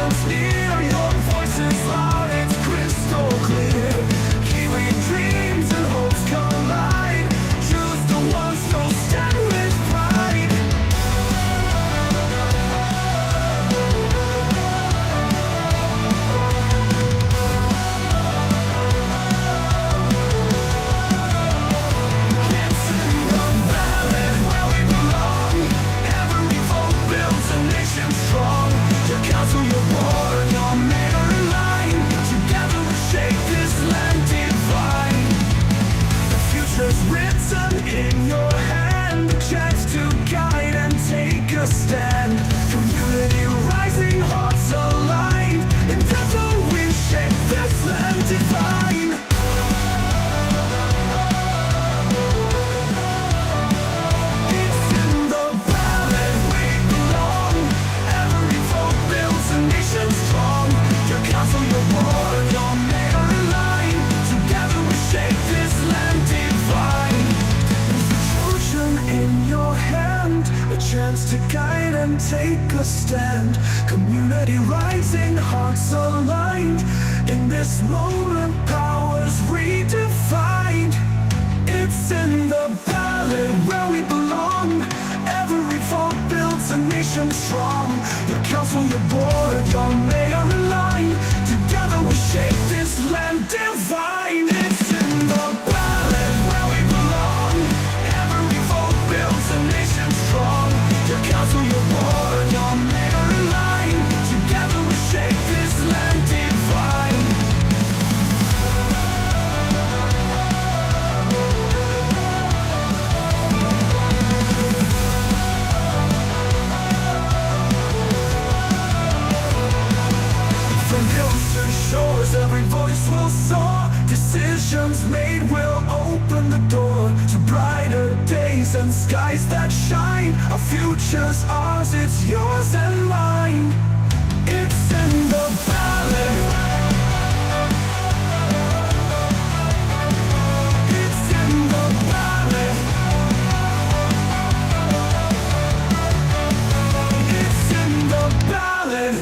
moments near. Your voice is loud, it's crystal clear. Kiwi dreams and hopes collide. Choose the ones who'll stand with pride. It's in the ballot where we belong. Every vote builds a nation strong. Your council, your board, your mayor in line. Together we shape this land divine. The future's written in your hand. A chance to guide and take a stand. Community rising, hearts aligned. In total we shape this land divine. It's in the ballot we belong. Every vote builds a nation strong. Your council, your board, your mayor in line. Together we shape this land divine. There's a fortune in your hand, a chance to guide and take a stand. Community rising, hearts aligned. In this moment, powers redefined. It's in the ballot where we belong. Every vote builds a nation strong. Your council, your board, your mayor in line. Together we shape this land divine. It's in the ballot where we belong. Every vote builds a nation strong. Your council, your board, your mayor in line. Together we shape this land divine. From hills to shores, every voice will soar. Decisions made will open the door to brighter days and skies that shine. Our future's ours, it's yours and mine. It's in the ballot. It's in the ballot. It's in the ballot.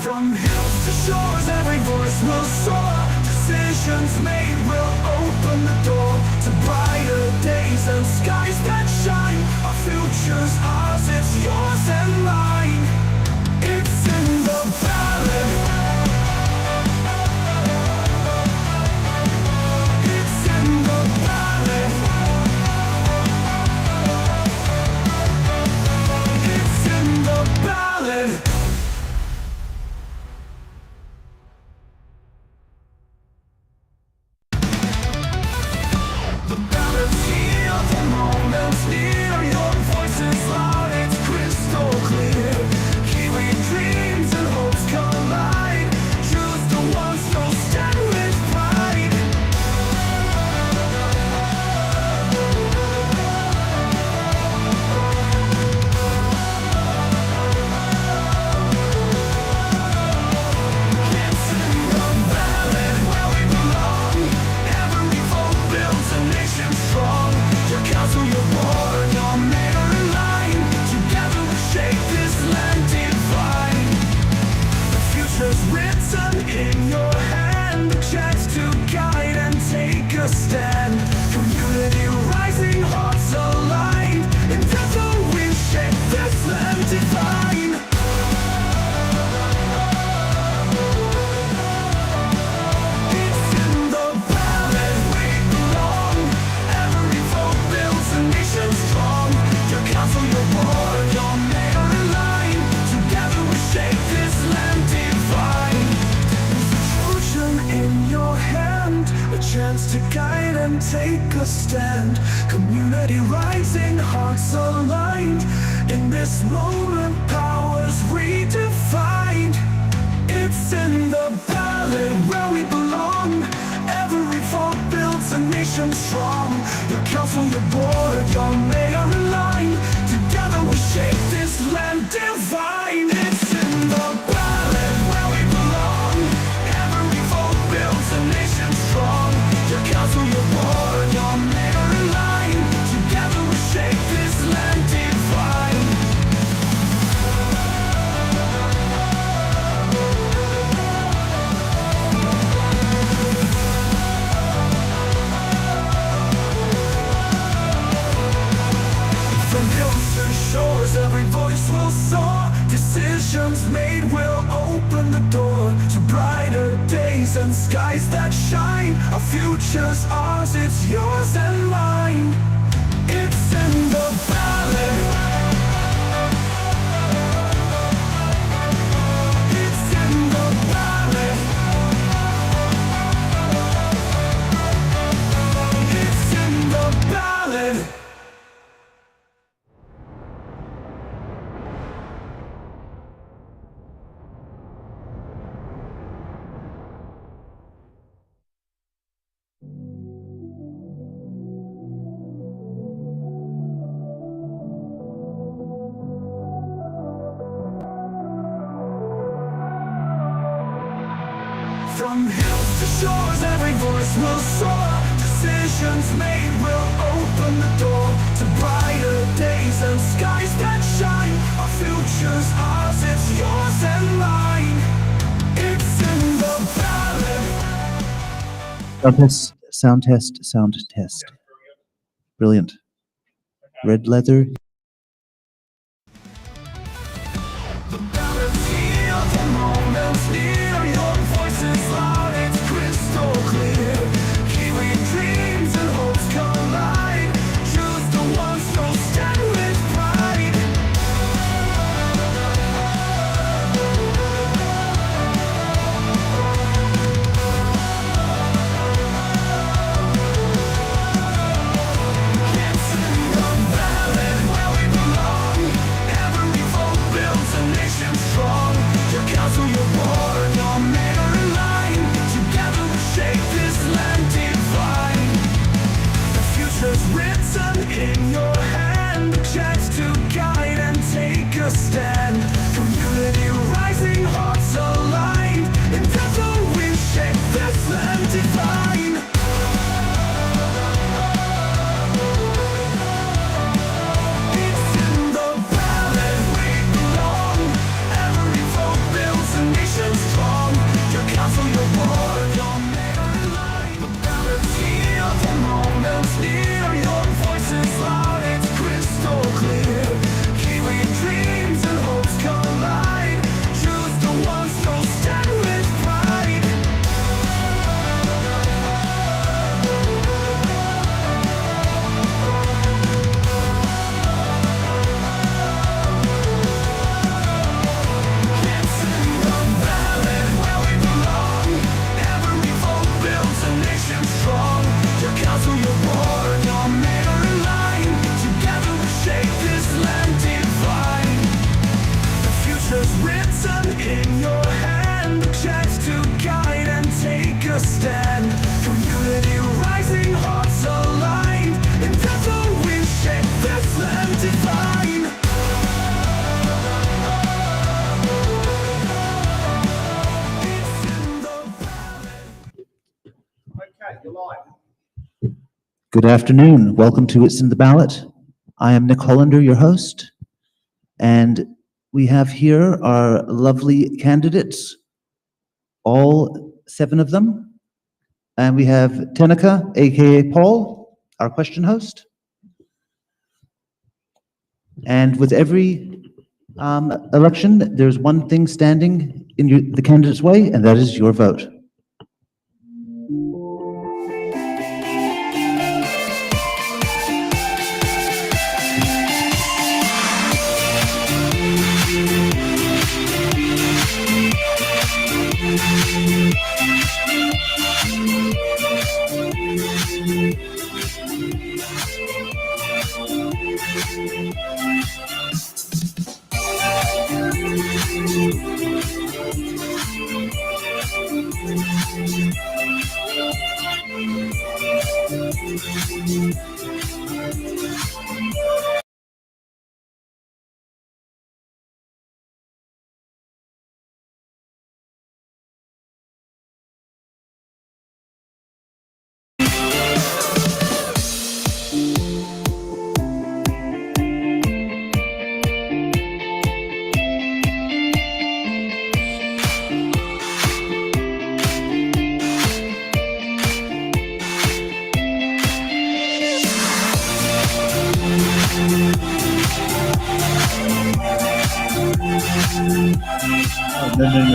From hills to shores, every voice will soar. Decisions made will open the door to brighter days and skies that shine. Our future's ours, it's yours and mine. It's in the ballot. It's in the ballot. It's in the ballot. The ballot's here, the moment's near. Your voice is loud, it's crystal clear. Kiwi dreams and hopes collide. Choose the ones who'll stand with pride. It's in the ballot where we belong. Every vote builds a nation strong. Your council, your board, your mayor in line. Together we shape this land divine. The future's written in your hand. A chance to guide and take a stand. Community rising, hearts aligned. In total we shape this land divine. It's in the ballot we belong. Every vote builds a nation strong. Your council, your board, your mayor in line. Together we shape this land divine. There's a fortune in your hand, a chance to guide and take a stand. Community rising, hearts aligned. In this moment, powers redefined. It's in the ballot where we belong. Every vote builds a nation nation strong. Your council, your board, your mayor in line. Together we shape this land divine. It's in the ballot where we belong. Every vote builds a nation strong. Your council, your board, your mayor in line. Together we shape this land divine. From hills to shores, every voice will soar. Decisions made will open the door to brighter days and skies that shine. Our future's ours, it's yours and mine. It's in the ballot. It's in the ballot. It's in the ballot. From hills to shores, every voice will soar. Decisions made will open the door to brighter days and skies that shine. Our future's ours, it's yours and mine. It's in the ballot. Sound test, sound test. Brilliant. Red leather. The ballot's here, the moment's near. Your voice is loud, it's crystal clear. Kiwi dreams and hopes collide. Choose the ones who'll stand with pride. It's in the ballot where we belong. Every vote builds a nation strong. Your council, your board, your mayor in line. Together we shape this land divine. The future's written in your hand. A chance to guide and take a stand. Community rising, hearts aligned. In battle we shape this land divine. It's in the ballot we belong. Every vote builds a nation strong. Your council, your board, your mayor in line. The ballot's here, the moment's near. Your voice is loud, it's crystal clear. Kiwi dreams and hopes collide. Choose the ones who'll stand with pride. It's in the ballot where we belong. Every vote builds a nation strong. Your council, your board, your mayor in line. Together we shape this land divine. The future's written in your hand. A chance to guide and take a stand. Community rising, hearts aligned. In battle we shape this land divine. It's in the ballot. Good afternoon. Welcome to It's in the Ballot. I am Nick Hollander, your host, and we have here our lovely candidates, all 7 of them. And we have Tenica, aka Paul, our question host. And with every election, there's one thing standing in the candidate's way, and that is your vote.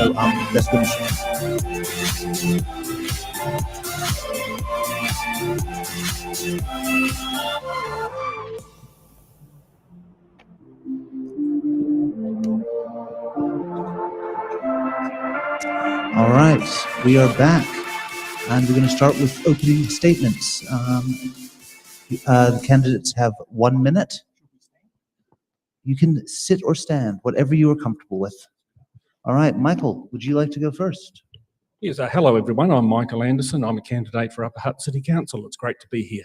Oh, no, let's finish. All right, we are back, and we're going to start with opening statements. The candidates have 1 minute. You can sit or stand, whatever you are comfortable with. All right, Michael, would you like to go first? Yes, hello everyone. I'm Michael Anderson. I'm a candidate for Upper Hutt City Council. It's great to be here.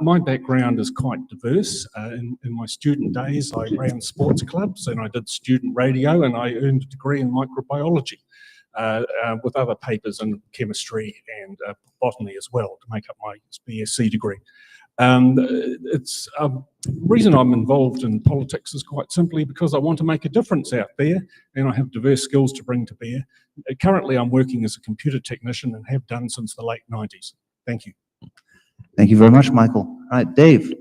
My background is quite diverse. In my student days, I ran sports clubs and I did student radio, and I earned a degree in microbiology with other papers in chemistry and botany as well to make up my BSc degree. The reason I'm involved in politics is quite simply because I want to make a difference out there, and I have diverse skills to bring to bear. Currently, I'm working as a computer technician and have done since the late 90s. Thank you. Thank you very much, Michael. All right, Dave.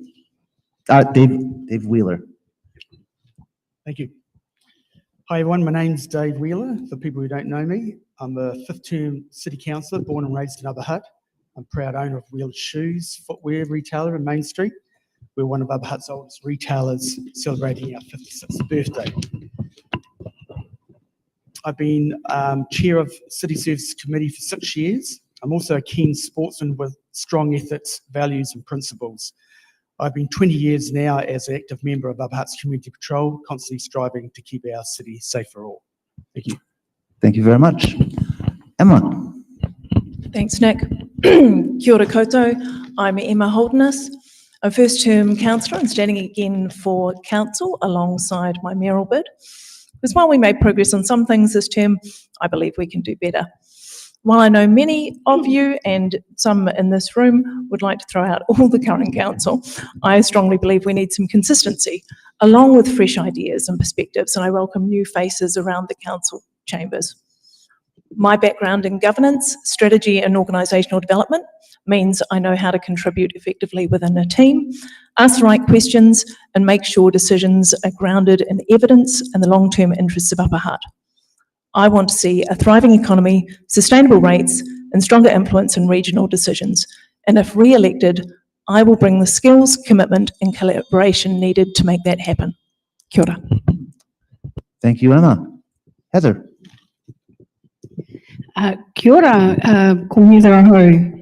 Dave Wheeler. Thank you. Hi everyone, my name's Dave Wheeler. For people who don't know me, I'm a fifth-term city councillor, born and raised in Upper Hutt. I'm proud owner of Wheeler Shoes, footwear retailer in Main Street. We're one of Upper Hutt's oldest retailers, celebrating our 56th birthday. I've been chair of City Services Committee for 6 years. I'm also a keen sportsman with strong ethics, values and principles. I've been 20 years now as an active member of Upper Hutt's Community Patrol, constantly striving to keep our city safe for all. Thank you. Thank you very much. Emma. Thanks, Nick. Kia ora koutou. I'm Emma Holderness, a first-term councillor and standing again for council alongside my mayoral bid. Because while we made progress on some things this term, I believe we can do better. While I know many of you and some in this room would like to throw out all the current council, I strongly believe we need some consistency, along with fresh ideas and perspectives, and I welcome new faces around the council chambers. My background in governance, strategy and organisational development means I know how to contribute effectively within a team, ask the right questions and make sure decisions are grounded in evidence and the long-term interests of Upper Hutt. I want to see a thriving economy, sustainable rates and stronger influence in regional decisions. And if re-elected, I will bring the skills, commitment and collaboration needed to make that happen. Kia ora. Thank you, Emma. Heather. Kia ora, ko Heather Aho.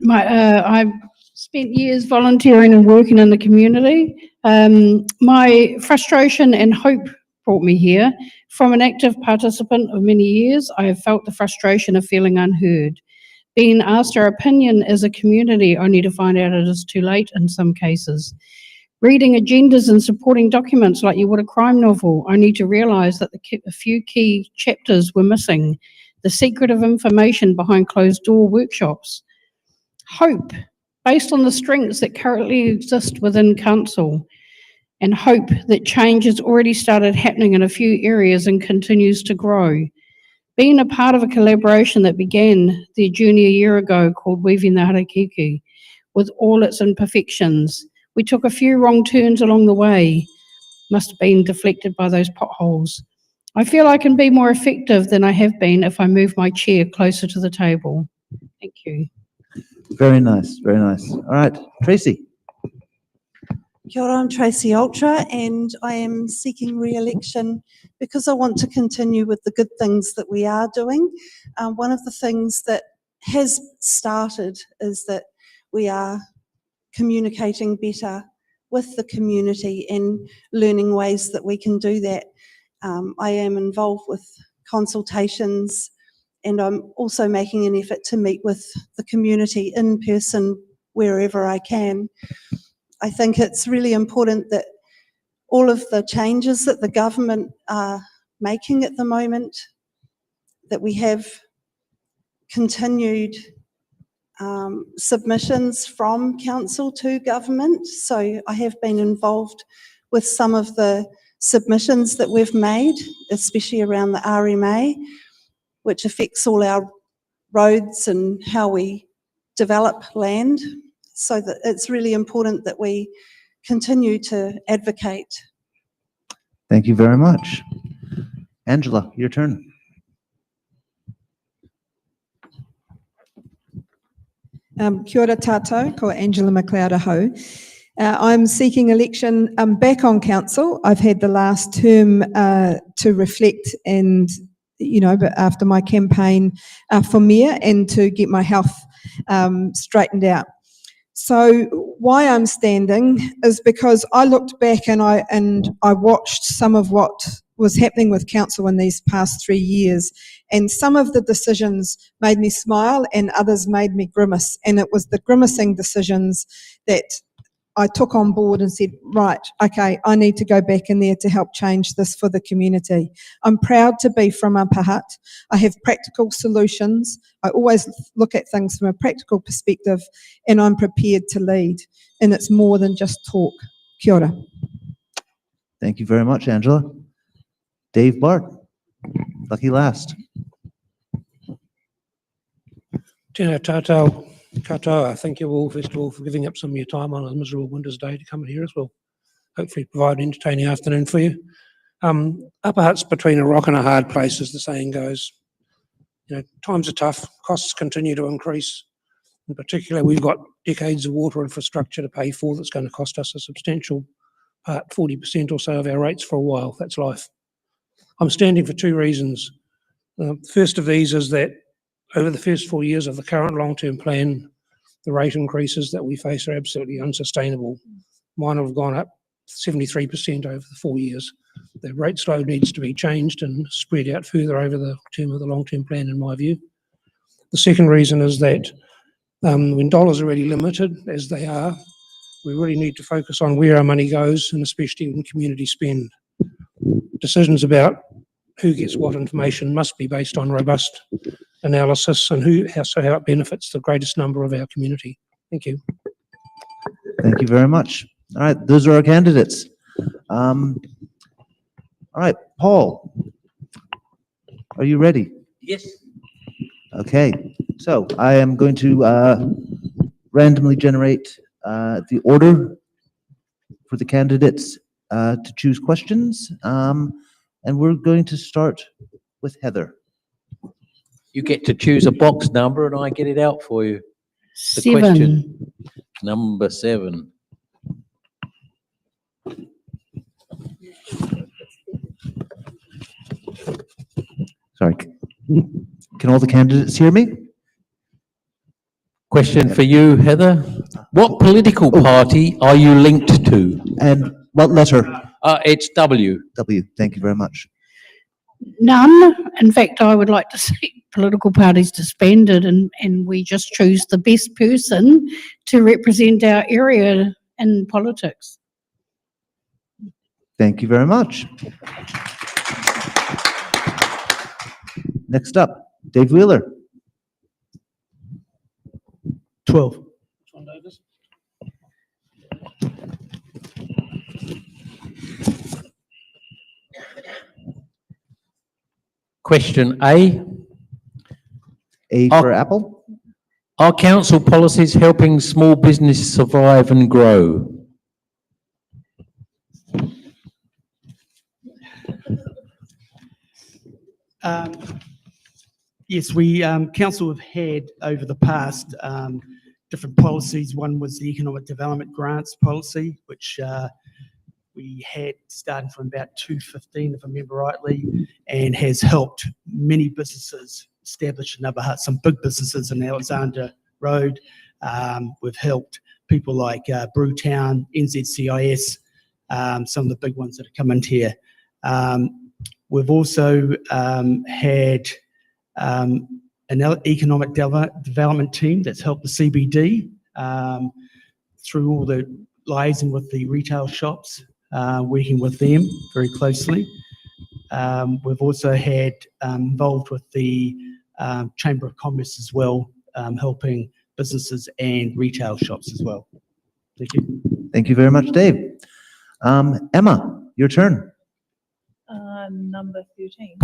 I've spent years volunteering and working in the community. My frustration and hope brought me here. From an active participant of many years, I have felt the frustration of feeling unheard. Being asked our opinion as a community only to find out it is too late in some cases. Reading agendas and supporting documents like you would a crime novel, only to realise that a few key chapters were missing. The secretive information behind closed door workshops. Hope, based on the strengths that currently exist within council, and hope that change has already started happening in a few areas and continues to grow. Being a part of a collaboration that began their journey a year ago called Weaving the Harakeke, with all its imperfections. We took a few wrong turns along the way, must have been deflected by those potholes. I feel I can be more effective than I have been if I move my chair closer to the table. Thank you. Very nice, very nice. All right, Tracy. Kia ora, I'm Tracy Ultra and I am seeking re-election because I want to continue with the good things that we are doing. One of the things that has started is that we are communicating better with the community and learning ways that we can do that. I am involved with consultations And I'm also making an effort to meet with the community in person wherever I can. I think it's really important that all of the changes that the government are making at the moment, that we have continued submissions from council to government. So I have been involved with some of the submissions that we've made, especially around the RMA, which affects all our roads and how we develop land. So that it's really important that we continue to advocate. Thank you very much. Angela, your turn. Kia ora tātou, ko Angela McLeod aho. I'm seeking election back on council. I've had the last term to reflect and, but after my campaign for mayor and to get my health straightened out. So why I'm standing is because I looked back and I watched some of what was happening with council in these past 3 years, and some of the decisions made me smile and others made me grimace, and it was the grimacing decisions that I took on board and said, right, okay, I need to go back in there to help change this for the community. I'm proud to be from Upper Hutt. I have practical solutions. I always look at things from a practical perspective, and I'm prepared to lead. And it's more than just talk. Kia ora. Thank you very much, Angela. Dave Bart, lucky last. Tēnā tātou katoa. Thank you all, first of all, for giving up some of your time on a miserable winter's day to come in here as well. Hopefully provide an entertaining afternoon for you. Upper Hutt's between a rock and a hard place, as the saying goes. Times are tough, costs continue to increase. In particular, we've got decades of water infrastructure to pay for that's going to cost us a substantial part, 40% or so of our rates for a while. That's life. I'm standing for two reasons. The first of these is that over the first 4 years of the current long-term plan, the rate increases that we face are absolutely unsustainable. Mine have gone up 73% over the 4 years. The rate slope needs to be changed and spread out further over the term of the long-term plan, in my view. The second reason is that when dollars are really limited, as they are, we really need to focus on where our money goes, and especially when community spend. Decisions about who gets what information must be based on robust analysis and how it benefits the greatest number of our community. Thank you. Thank you very much. All right, those are our candidates. All right, Paul, are you ready? Yes. Okay, so I am going to randomly generate the order for the candidates to choose questions, and we're going to start with Heather. You get to choose a box number and I get it out for you. The 7. question, number 7. Sorry, can all the candidates hear me? Question for you, Heather. What political party are you linked to? And what letter? It's W. W, thank you very much. None. In fact, I would like to see political parties disbanded and we just choose the best person to represent our area in politics. Thank you very much. Next up, Dave Wheeler. 12. Question A. A for Apple. Are council policies helping small business survive and grow? Yes, we, council have had over the past different policies. One was the economic development grants policy, which we had starting from about 2015, if I remember rightly, and has helped many businesses establish in Upper Hutt, some big businesses in Alexander Road. We've helped people like Brewtown, NZCIS, some of the big ones that have come into here. We've also had An economic development team that's helped the CBD through all the liaising with the retail shops, working with them very closely. We've also had involved with the Chamber of Commerce as well, helping businesses and retail shops as well. Thank you. Thank you very much, Dave. Emma, your turn. Number 13.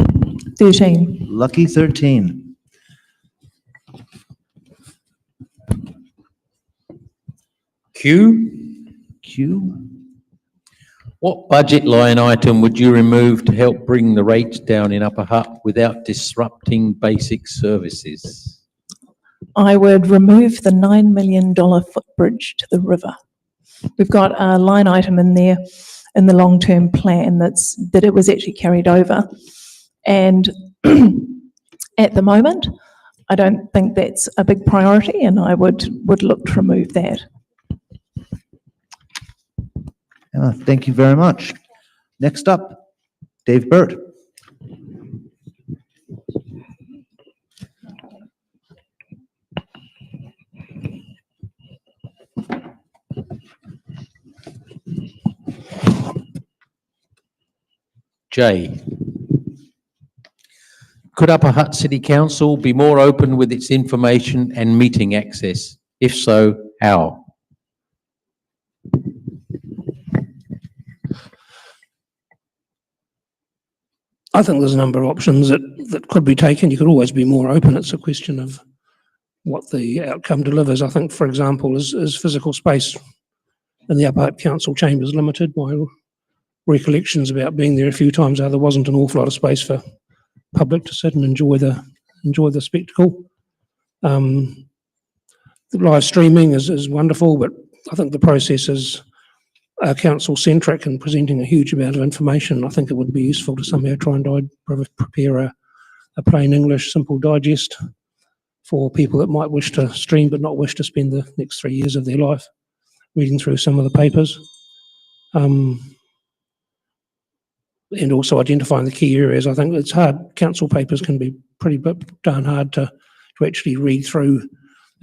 13. Lucky 13. Q. What budget line item would you remove to help bring the rates down in Upper Hutt without disrupting basic services? I would remove the $9 million footbridge to the river. We've got a line item in there in the long-term plan that it was actually carried over. And at the moment, I don't think that's a big priority, and I would look to remove that. Thank you very much. Next up, Dave Burt. J. Could Upper Hutt City Council be more open with its information and meeting access? If so, how? I think there's a number of options that could be taken. You could always be more open. It's a question of what the outcome delivers. I think, for example, is physical space in the Upper Hutt Council chambers limited. My recollections about being there a few times are there wasn't an awful lot of space for public to sit and enjoy the spectacle. The live streaming is wonderful, but I think the process is council-centric and presenting a huge amount of information. I think it would be useful to somehow try and prepare a plain English, simple digest for people that might wish to stream but not wish to spend the next 3 years of their life reading through some of the papers. And also identifying the key areas. I think it's hard. Council papers can be pretty darn hard to actually read through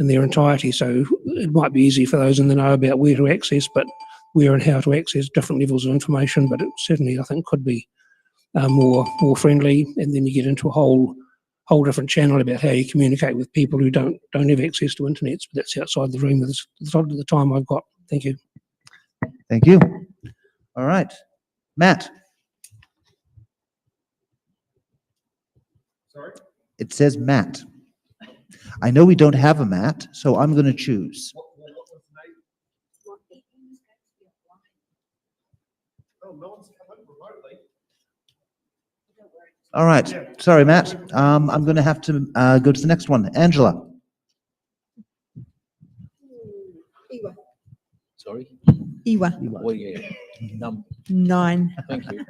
in their entirety. So it might be easy for those in the know about where to access, but where and how to access different levels of information. But it certainly, I think, could be more friendly. And then you get into a whole different channel about how you communicate with people who don't have access to internet. But that's outside the room. That's the time I've got. Thank you. Thank you. All right, Matt. Sorry? It says Matt. I know we don't have a Matt, so I'm going to choose. What was the name? Oh, no one's come in remotely. All right. Sorry, Matt. I'm going to have to go to the next one. Angela. Sorry? Iwa, Well, yeah. 9. Thank you.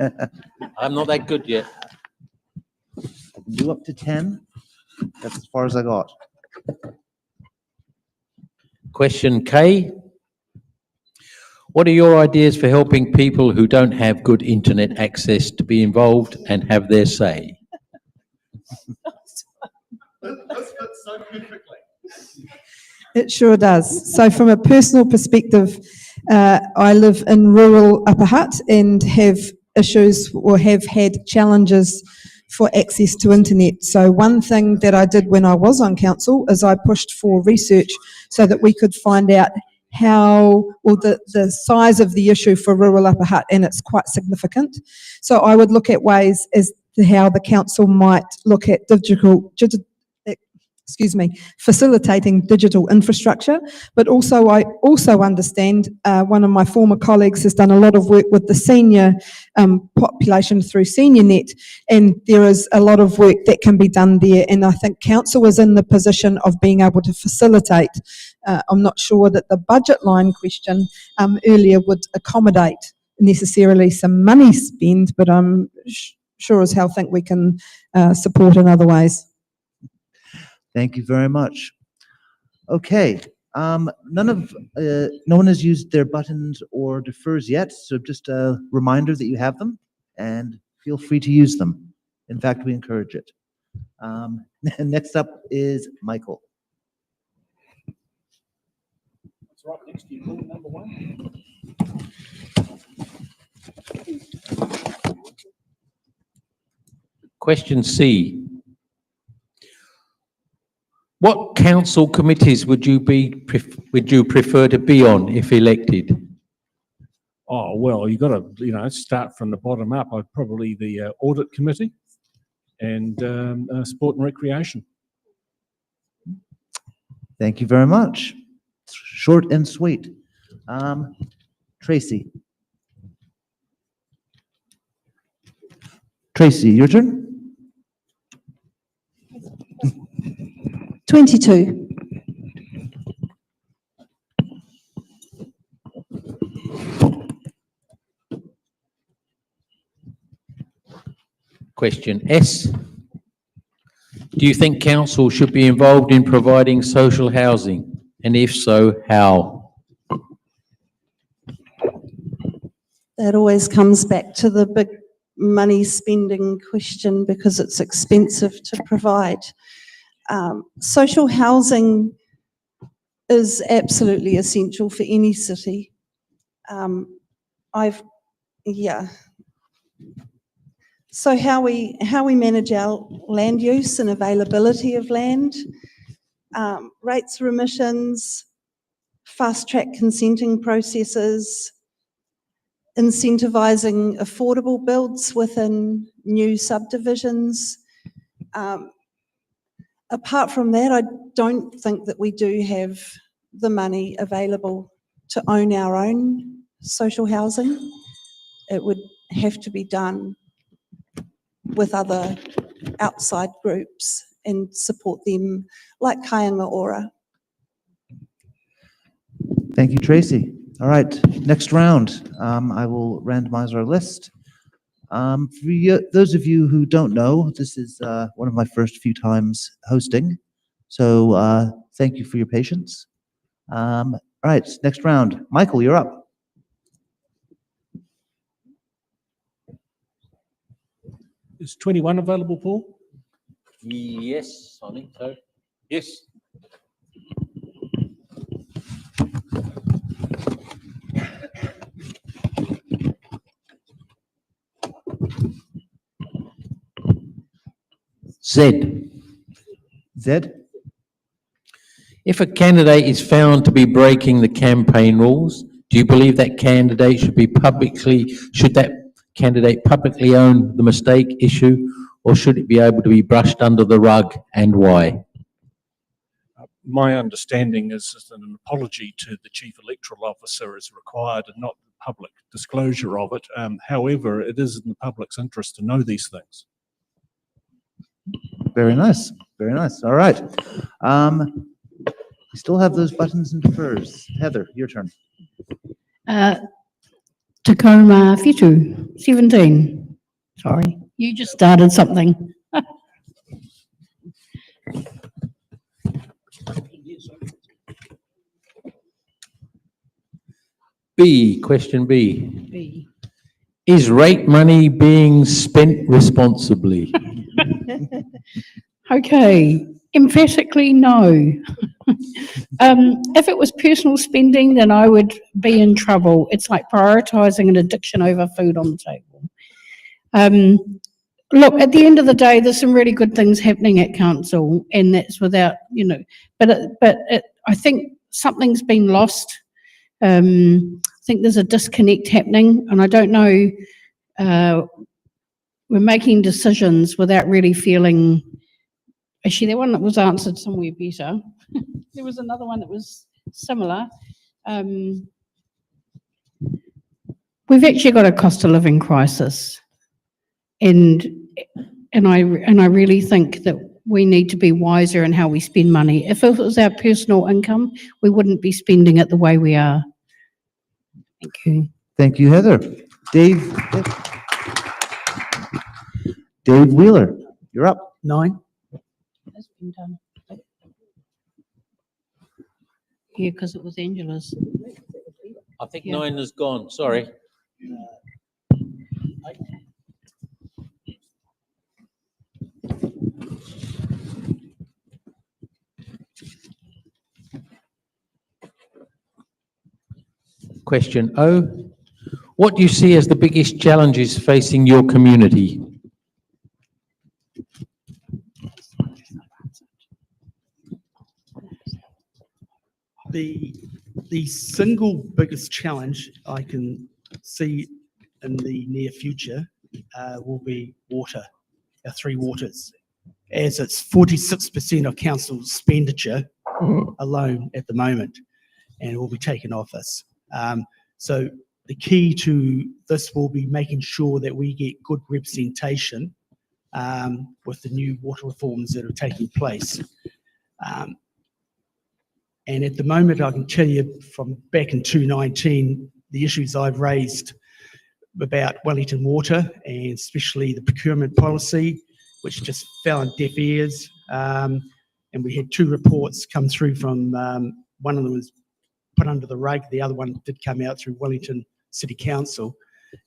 I'm not that good yet. I can do up to 10. That's as far as I got. Question K. What are your ideas for helping people who don't have good internet access to be involved and have their say? This fits so perfectly. It sure does. So from a personal perspective, I live in rural Upper Hutt and have issues or have had challenges for access to internet. So one thing that I did when I was on council is I pushed for research so that we could find out the size of the issue for rural Upper Hutt, and it's quite significant. So I would look at ways as to how the council might look at facilitating digital infrastructure, but also I also understand one of my former colleagues has done a lot of work with the senior population through SeniorNet, and there is a lot of work that can be done there, and I think council is in the position of being able to facilitate. I'm not sure that the budget line question earlier would accommodate necessarily some money spent, but I'm sure as hell think we can support in other ways. Thank you very much. Okay, no one has used their buttons or defers yet, so just a reminder that you have them and feel free to use them. In fact, we encourage it. Next up is Michael. That's right next to you, Paul, number one. Question C. What council committees would you prefer to be on if elected? Oh, well, you got to, start from the bottom up. I'd probably the audit committee and sport and recreation. Thank you very much. Short and sweet. Tracy. Tracy, your turn. 22. Question S. Do you think council should be involved in providing social housing? And if so, how? That always comes back to the big money spending question because it's expensive to provide. Social housing is absolutely essential for any city. So how we manage our land use and availability of land, rates of emissions, fast-track consenting processes, incentivising affordable builds within new subdivisions. Apart from that, I don't think that we do have the money available to own our own social housing. It would have to be done with other outside groups and support them like Kāinga Ora. Thank you, Tracy. All right, next round. I will randomize our list. Those of you who don't know, this is one of my first few times hosting, so thank you for your patience. All right, next round. Michael, you're up. Is 21 available, Paul? Yes, I think so. Yes. Z. Zed? If a candidate is found to be breaking the campaign rules, do you believe that candidate should that candidate publicly own the mistake issue, or should it be able to be brushed under the rug, and why? My understanding is that an apology to the Chief Electoral Officer is required and not public disclosure of it. However, it is in the public's interest to know these things. Very nice, very nice. All right. We still have those buttons and defers. Heather, your turn. Tacoma Whitu, 17. Sorry, you just started something. B, question B. B. Is rate money being spent responsibly? Okay, emphatically no. If it was personal spending, then I would be in trouble. It's like prioritising an addiction over food on the table. Look, at the end of the day, there's some really good things happening at council, and that's without, I think something's been lost. I think there's a disconnect happening, and I don't know, we're making decisions without really feeling. Actually, that one that was answered somewhere better. There was another one that was similar. We've actually got a cost of living crisis, and I really think that we need to be wiser in how we spend money. If it was our personal income, we wouldn't be spending it the way we are. Thank you. Thank you, Heather. Dave Wheeler, you're up. 9. That's been done. Yeah, because it was Angela's. I think 9 is gone, sorry. Question O. What do you see as the biggest challenges facing your community? The single biggest challenge I can see in the near future will be water, our three waters, as it's 46% of council expenditure alone at the moment, and it will be taken off us. So the key to this will be making sure that we get good representation with the new water reforms that are taking place. And at the moment, I can tell you from back in 2019, the issues I've raised about Wellington Water, and especially the procurement policy, which just fell on deaf ears. And we had two reports come through from, one of them was put under the rug, the other one did come out through Wellington City Council,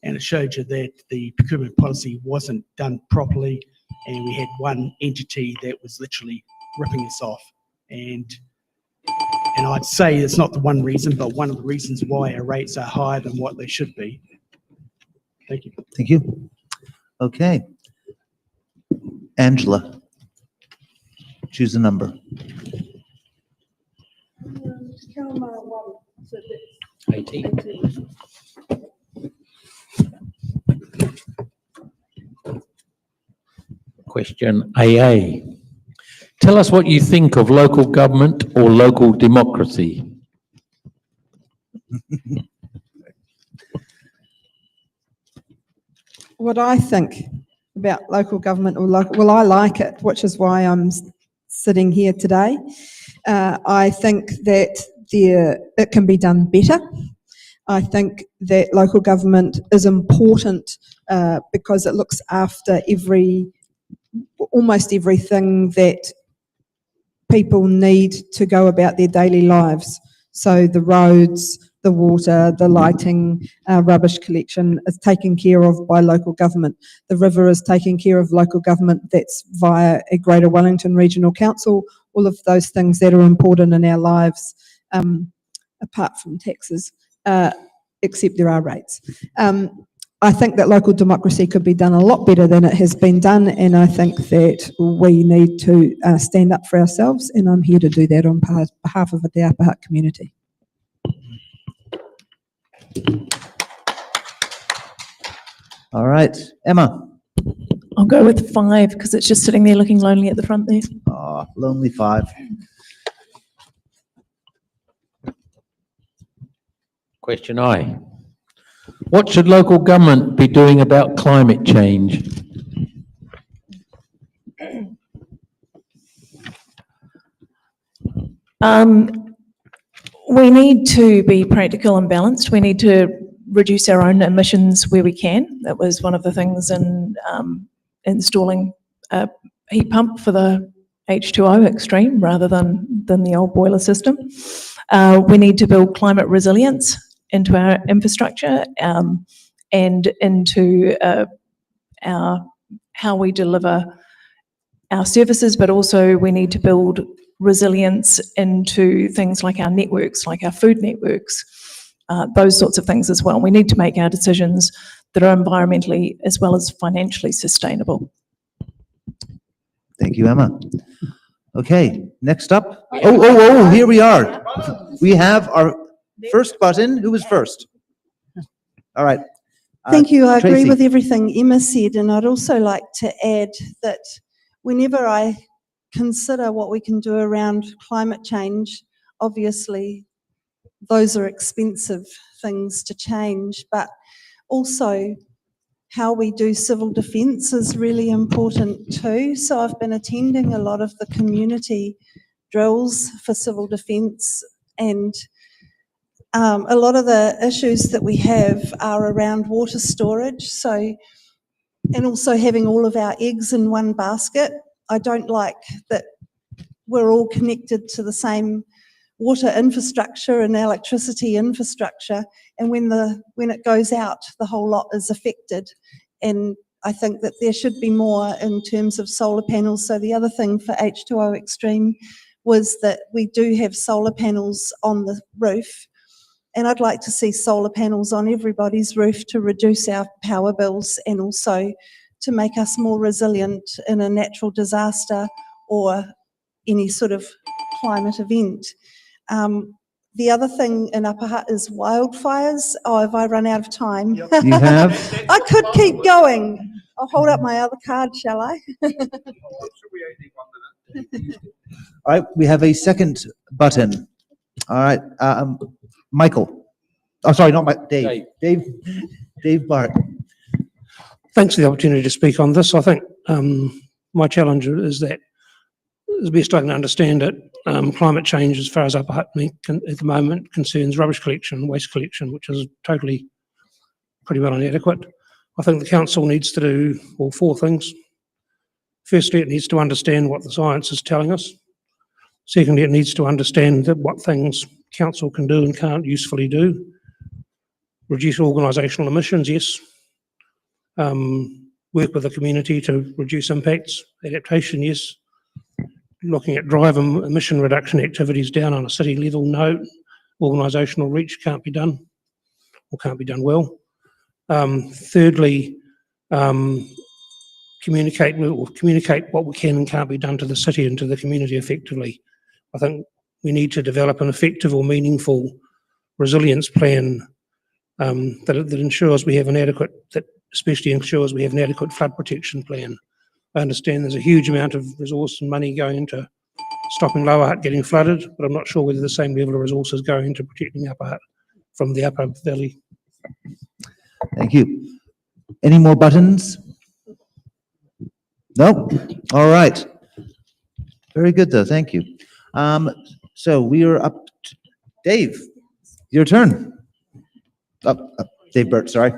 and it showed you that the procurement policy wasn't done properly, and we had one entity that was literally ripping us off. And I'd say it's not the one reason, but one of the reasons why our rates are higher than what they should be. Thank you. Thank you. Okay. Angela, choose a number. 18. Question AA. Tell us what you think of local government or local democracy. What I think about local government or local, well, I like it, which is why I'm sitting here today. I think that it can be done better. I think that local government is important because it looks after almost everything that people need to go about their daily lives. So the roads, the water, the lighting, rubbish collection is taken care of by local government. The river is taken care of local government. That's via a Greater Wellington Regional Council. All of those things that are important in our lives, apart from taxes, except there are rates. I think that local democracy could be done a lot better than it has been done, and I think that we need to stand up for ourselves, and I'm here to do that on behalf of the Upper Hutt community. All right, Emma. I'll go with 5 because it's just sitting there looking lonely at the front there. Oh, lonely 5. Question I. What should local government be doing about climate change? We need to be practical and balanced. We need to reduce our own emissions where we can. That was one of the things in installing a heat pump for the H2O extreme rather than the old boiler system. We need to build climate resilience into our infrastructure and into how we deliver our services, but also we need to build resilience into things like our networks, like our food networks, those sorts of things as well. We need to make our decisions that are environmentally as well as financially sustainable. Thank you, Emma. Okay, next up. Oh, here we are. We have our first button. Who was first? All right. Thank you. I agree Tracy. with everything Emma said, and I'd also like to add that whenever I consider what we can do around climate change, obviously those are expensive things to change, but also how we do civil defence is really important too. So I've been attending a lot of the community drills for civil defence, and a lot of the issues that we have are around water storage. So, and also having all of our eggs in one basket. I don't like that we're all connected to the same water infrastructure and electricity infrastructure, and when it goes out, the whole lot is affected. And I think that there should be more in terms of solar panels. So the other thing for H2O Extreme was that we do have solar panels on the roof, And I'd like to see solar panels on everybody's roof to reduce our power bills and also to make us more resilient in a natural disaster or any sort of climate event. The other thing in Upper Hutt is wildfires. Oh, have I run out of time? You have? I could keep going. I'll hold up my other card, shall I? All right, we have a second button. All right, Michael. Oh, sorry, not Mike, Dave. Dave Bart. Thanks for the opportunity to speak on this. I think my challenge is that, as best I can understand it, climate change, as far as Upper Hutt at the moment, concerns rubbish collection, waste collection, which is totally pretty well inadequate. I think the council needs to do, well, 4 things. Firstly, it needs to understand what the science is telling us. Secondly, it needs to understand that what things council can do and can't usefully do. Reduce organisational emissions, yes. Work with the community to reduce impacts. Adaptation, yes. Looking at drive emission reduction activities down on a city level, no. Organisational reach can't be done or can't be done well. Thirdly, communicate what we can and can't be done to the city and to the community effectively. I think we need to develop an effective or meaningful resilience plan that ensures we have an adequate, that especially ensures we have an adequate flood protection plan. I understand there's a huge amount of resource and money going into stopping Lower Hutt getting flooded, but I'm not sure whether the same level of resources go into protecting Upper Hutt from the upper valley. Thank you. Any more buttons? No? All right. Very good, though. Thank you. So we are up to Dave. Your turn. Dave Burt, sorry.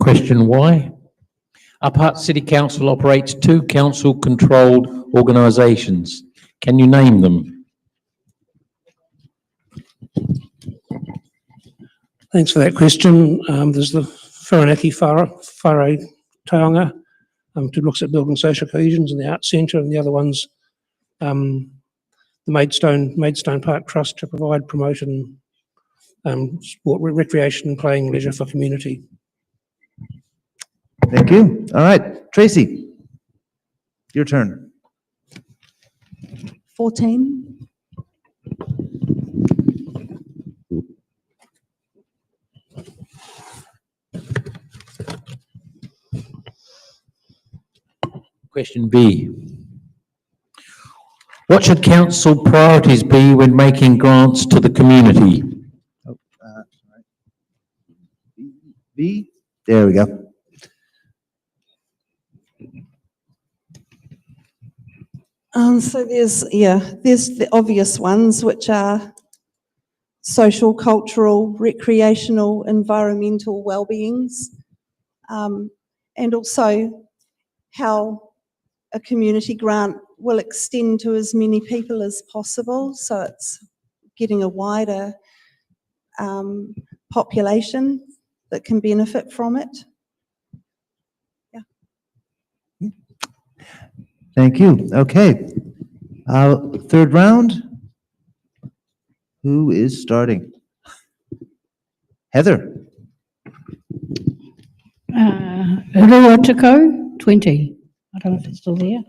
Question why? Upper Hutt City Council operates 2 council-controlled organisations. Can you name them? Thanks for that question. There's the Whirinaki Whare Taonga, who looks at building social cohesions in the Arts Centre, and the other one's the Maidstone Park Trust to provide promotion, sport, recreation and playing leisure for community. Thank you. All right, Tracy, your turn. 14. Question B. What should council priorities be when making grants to the community? B, there we go. So there's the obvious ones, which are social, cultural, recreational, environmental well-beings, and also how a community grant will extend to as many people as possible. So it's getting a wider population that can benefit from it. Thank you. Okay. Third round. Who is starting? Heather. Ruatiko, 20. I don't know if it's still there.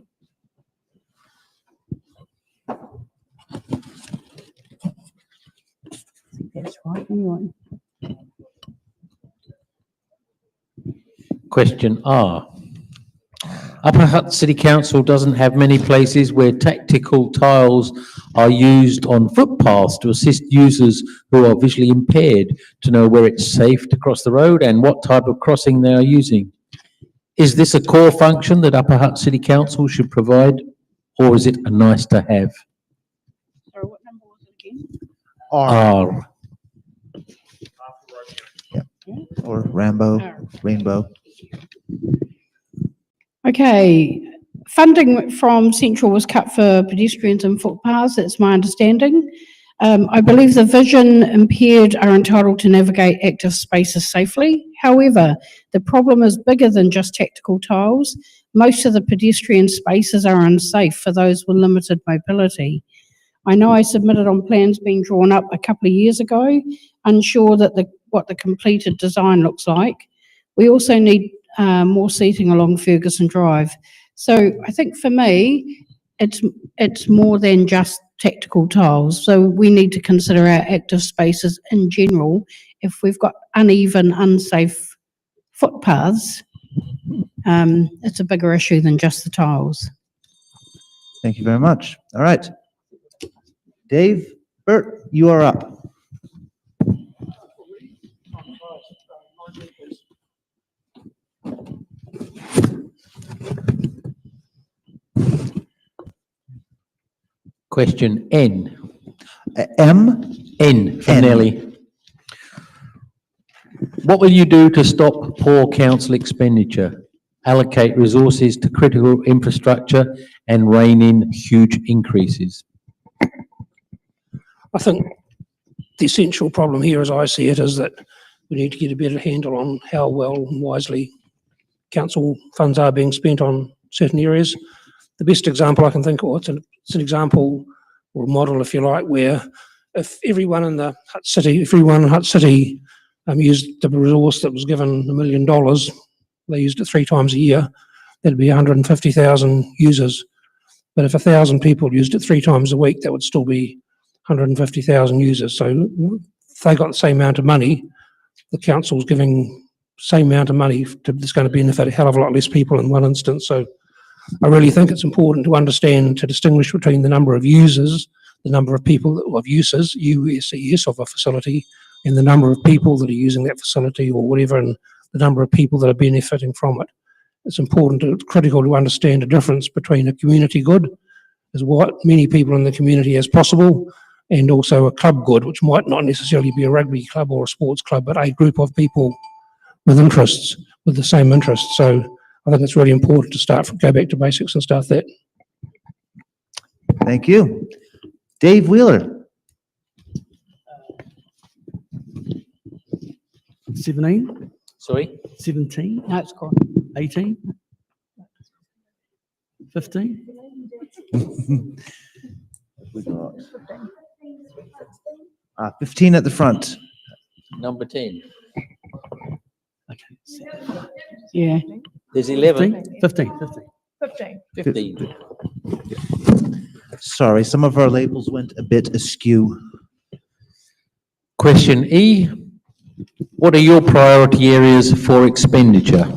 That's right, anyway. Question R. Upper Hutt City Council doesn't have many places where tactical tiles are used on footpaths to assist users who are visually impaired to know where it's safe to cross the road and what type of crossing they are using. Is this a core function that Upper Hutt City Council should provide, or is it a nice to have? Sorry, what number was it again? R. Yeah. Or Rambo, Rainbow. Okay, funding from Central was cut for pedestrians and footpaths, that's my understanding. I believe the vision impaired are entitled to navigate active spaces safely. However, the problem is bigger than just tactical tiles. Most of the pedestrian spaces are unsafe for those with limited mobility. I know I submitted on plans being drawn up a couple of years ago, unsure that what the completed design looks like. We also need more seating along Ferguson Drive. So I think for me, it's more than just tactical tiles. So we need to consider our active spaces in general. If we've got uneven, unsafe footpaths, it's a bigger issue than just the tiles. Thank you very much. All right. Dave, Bert, you are up. Question N. M? N for N. Nellie. What will you do to stop poor council expenditure? Allocate resources to critical infrastructure and rein in huge increases? I think the essential problem here, as I see it, is that we need to get a better handle on how well and wisely council funds are being spent on certain areas. The best example I can think of, it's an example or a model, if you like, where if everyone in Hutt City used the resource that was given $1 million, they used it 3 times a year, that'd be 150,000 users. But if 1,000 people used it 3 times a week, that would still be 150,000 users. So if they got the same amount of money, the council's giving same amount of money that's going to benefit a hell of a lot less people in one instance. So I really think it's important to understand, to distinguish between the number of users, the number of people of uses, USES of a facility, and the number of people that are using that facility or whatever, and the number of people that are benefiting from it. It's critical to understand the difference between a community good, as what many people in the community as possible, and also a club good, which might not necessarily be a rugby club or a sports club, but a group of people with interests, with the same interests. So I think it's really important to go back to basics and start that. Thank you. Dave Wheeler. 17? Sorry? 17? No, it's gone. 18? 15? We got 15 at the front. Number 10. Okay. Yeah. There's 11. 15. 15. 15. Sorry, some of our labels went a bit askew. Question E. What are your priority areas for expenditure?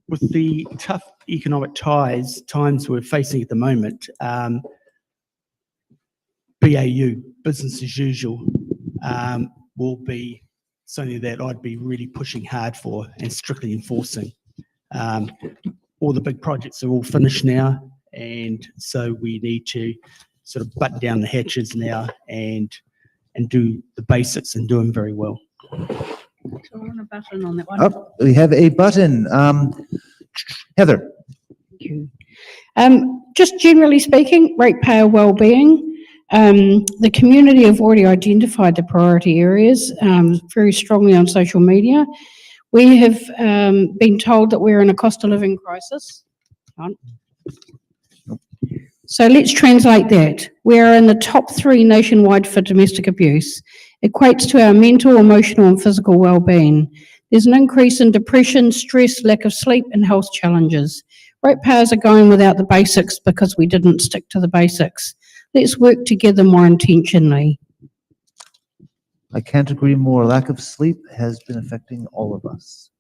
With the tough economic times we're facing at the moment, BAU, business as usual, will be something that I'd be really pushing hard for and strictly enforcing. All the big projects are all finished now, and so we need to sort of button down the hatches now and do the basics and do them very well. So I want a button on that one. Oh, we have a button. Heather. Thank you. Just generally speaking, ratepayer wellbeing. The community have already identified the priority areas very strongly on social media. We have been told that we're in a cost of living crisis. So let's translate that. We are in the top 3 nationwide for domestic abuse. Equates to our mental, emotional and physical well-being. There's an increase in depression, stress, lack of sleep and health challenges. Ratepayers are going without the basics because we didn't stick to the basics. Let's work together more intentionally. I can't agree more. Lack of sleep has been affecting all of us.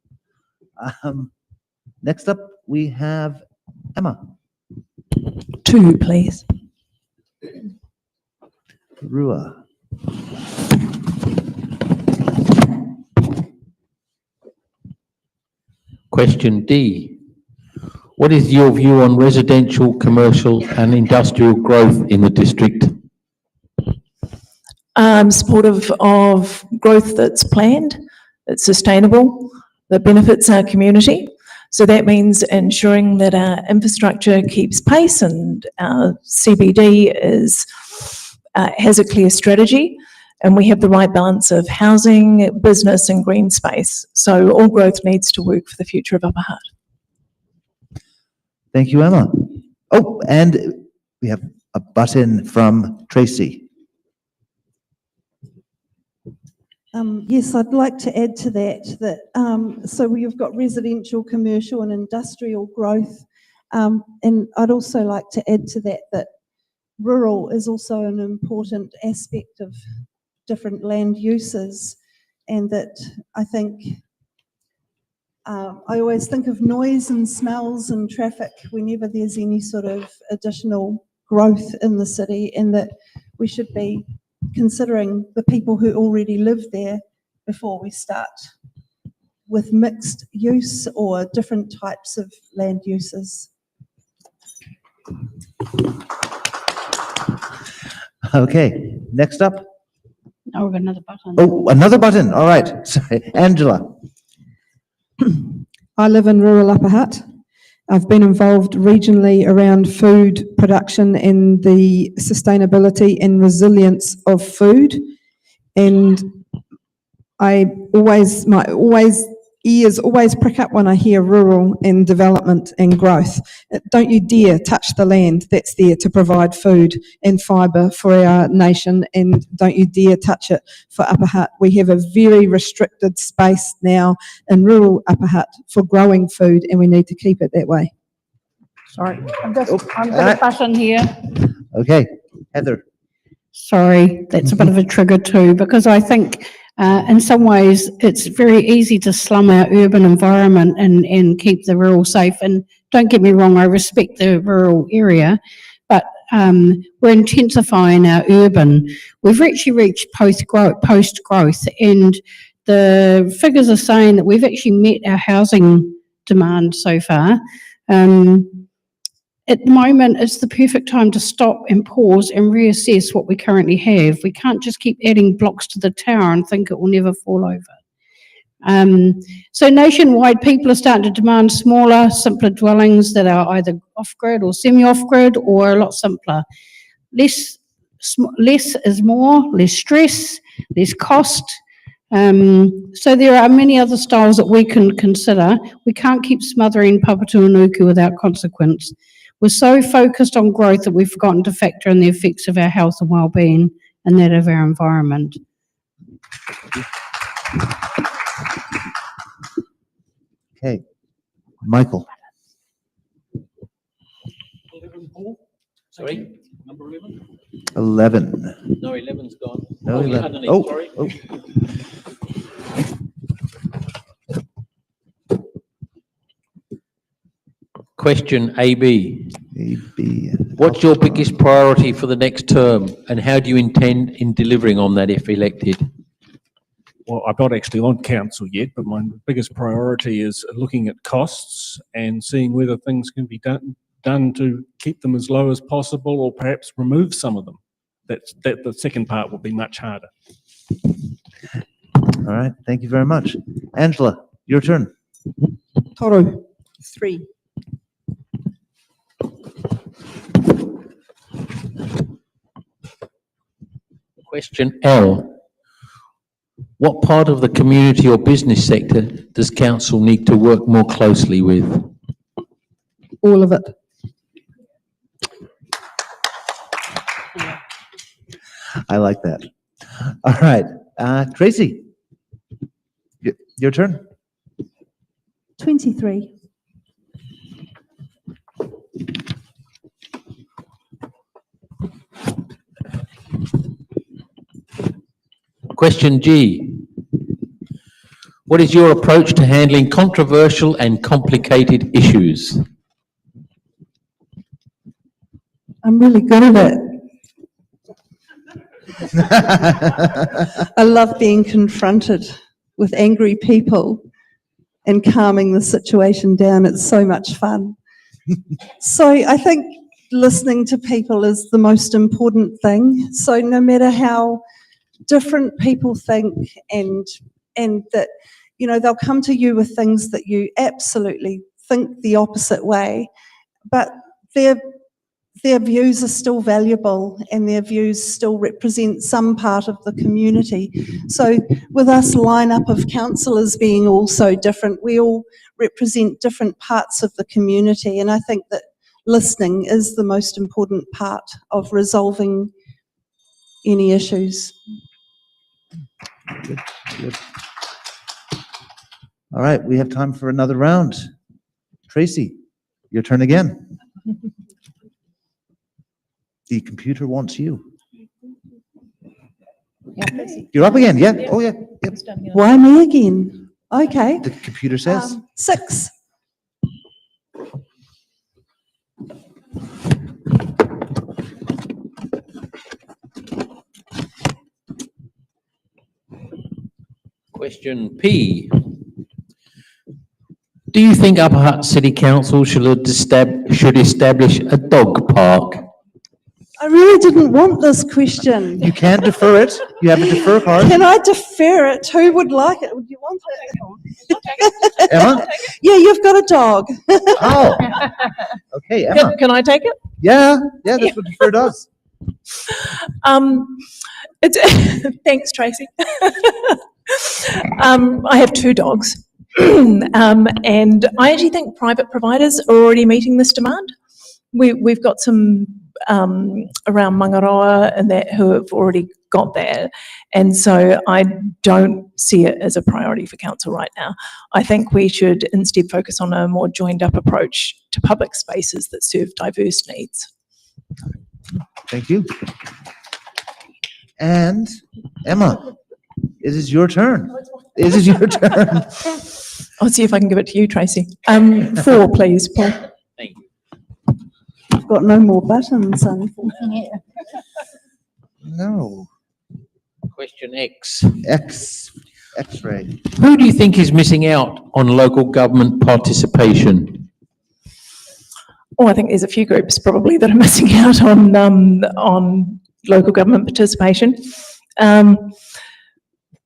Next up, we have Emma. 2, please. Rua. Question D. What is your view on residential, commercial and industrial growth in the district? Supportive of growth that's planned, that's sustainable, that benefits our community. So that means ensuring that our infrastructure keeps pace and our CBD has a clear strategy, and we have the right balance of housing, business and green space. So all growth needs to work for the future of Upper Hutt. Thank you, Emma. Oh, and we have a button from Tracy. Yes, I'd like to add to that, so you've got residential, commercial and industrial growth. And I'd also like to add to that rural is also an important aspect of different land uses, and that I think, I always think of noise and smells and traffic whenever there's any sort of additional growth in the city, and that we should be considering the people who already live there before we start with mixed use or different types of land uses. Okay, next up. Oh, we've got another button. Oh, another button. All right. Sorry. Angela. I live in rural Upper Hutt. I've been involved regionally around food production and the sustainability and resilience of food. And my ears always prick up when I hear rural and development and growth. Don't you dare touch the land that's there to provide food and fibre for our nation, and don't you dare touch it for Upper Hutt. We have a very restricted space now in rural Upper Hutt for growing food, and we need to keep it that way. Sorry, I'm got a button here. Okay, Heather. Sorry, that's a bit of a trigger too, because I think in some ways it's very easy to slum our urban environment and keep the rural safe. And don't get me wrong, I respect the rural area, but we're intensifying our urban. We've actually reached post-growth, and the figures are saying that we've actually met our housing demand so far. At the moment, it's the perfect time to stop and pause and reassess what we currently have. We can't just keep adding blocks to the tower and think it will never fall over. So nationwide, people are starting to demand smaller, simpler dwellings that are either off-grid or semi-off-grid, or a lot simpler. Less is more, less stress, less cost. So there are many other styles that we can consider. We can't keep smothering Papatūānuku without consequence. We're so focused on growth that we've forgotten to factor in the effects of our health and well-being and that of our environment. Okay, Michael. 11, Paul? Sorry? Number 11? 11. No, 11's gone. No, you 11. had an Oh, sorry. oh. Question AB. AB. What's your biggest priority for the next term, and how do you intend in delivering on that if elected? Well, I'm not actually on council yet, but my biggest priority is looking at costs and seeing whether things can be done to keep them as low as possible, or perhaps remove some of them. That the second part will be much harder. All right, thank you very much. Angela, your turn. Toru, 3. Question L. What part of the community or business sector does council need to work more closely with? All of it. I like that. All right, Tracy, your turn. 23. Question G. What is your approach to handling controversial and complicated issues? I'm really good at it. I love being confronted with angry people and calming the situation down. It's so much fun. So I think listening to people is the most important thing. So no matter how different people think, and that, they'll come to you with things that you absolutely think the opposite way, but their views are still valuable and their views still represent some part of the community. So with us lineup of councillors being all so different, we all represent different parts of the community, and I think that listening is the most important part of resolving any issues. Good. All right, we have time for another round. Tracy, your turn again. The computer wants you. You're up again, yeah? Oh, yeah. Yep. Why me again? Okay. The computer says. 6. Question P. Do you think Upper Hutt City Council should establish a dog park? I really didn't want this question. You can defer it. You have a defer card. Can I defer it? Who would like it? Would you want it? Emma? Yeah, you've got a dog. Oh. Okay, Emma. Can I take it? Yeah, that's what defer does. Thanks, Tracy. I have 2 dogs. And I actually think private providers are already meeting this demand. We've got some around Mangaroa and that who have already got that. And so I don't see it as a priority for council right now. I think we should instead focus on a more joined up approach to public spaces that serve diverse needs. Thank you. And Emma, it is your turn. It is your turn. I'll see if I can give it to you, Tracy. 4, please, Paul. Thank you. I've got no more buttons, unfortunately. No. Question X. X-ray. Who do you think is missing out on local government participation? Oh, I think there's a few groups probably that are missing out on local government participation.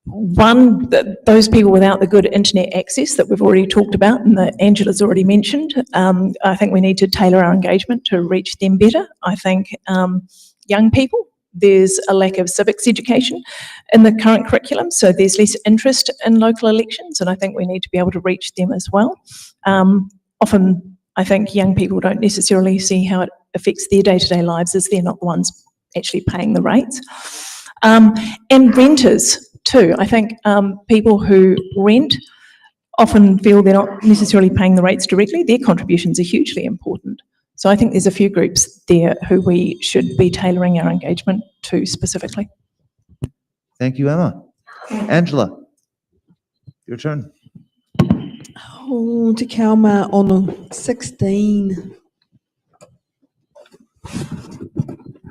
One, those people without the good internet access that we've already talked about and that Angela's already mentioned. I think we need to tailor our engagement to reach them better. I think young people, there's a lack of civics education in the current curriculum, so there's less interest in local elections, and I think we need to be able to reach them as well. Often, I think young people don't necessarily see how it affects their day-to-day lives as they're not the ones actually paying the rates. And renters too. I think people who rent often feel they're not necessarily paying the rates directly. Their contributions are hugely important. So I think there's a few groups there who we should be tailoring our engagement to specifically. Thank you, Emma. Angela, your turn. Oh, Te Kauma ono 16.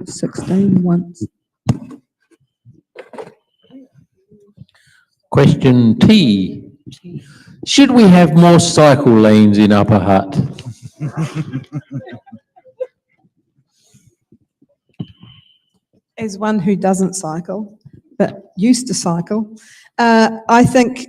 16 once. Question T. Should we have more cycle lanes in Upper Hutt? As one who doesn't cycle, but used to cycle, I think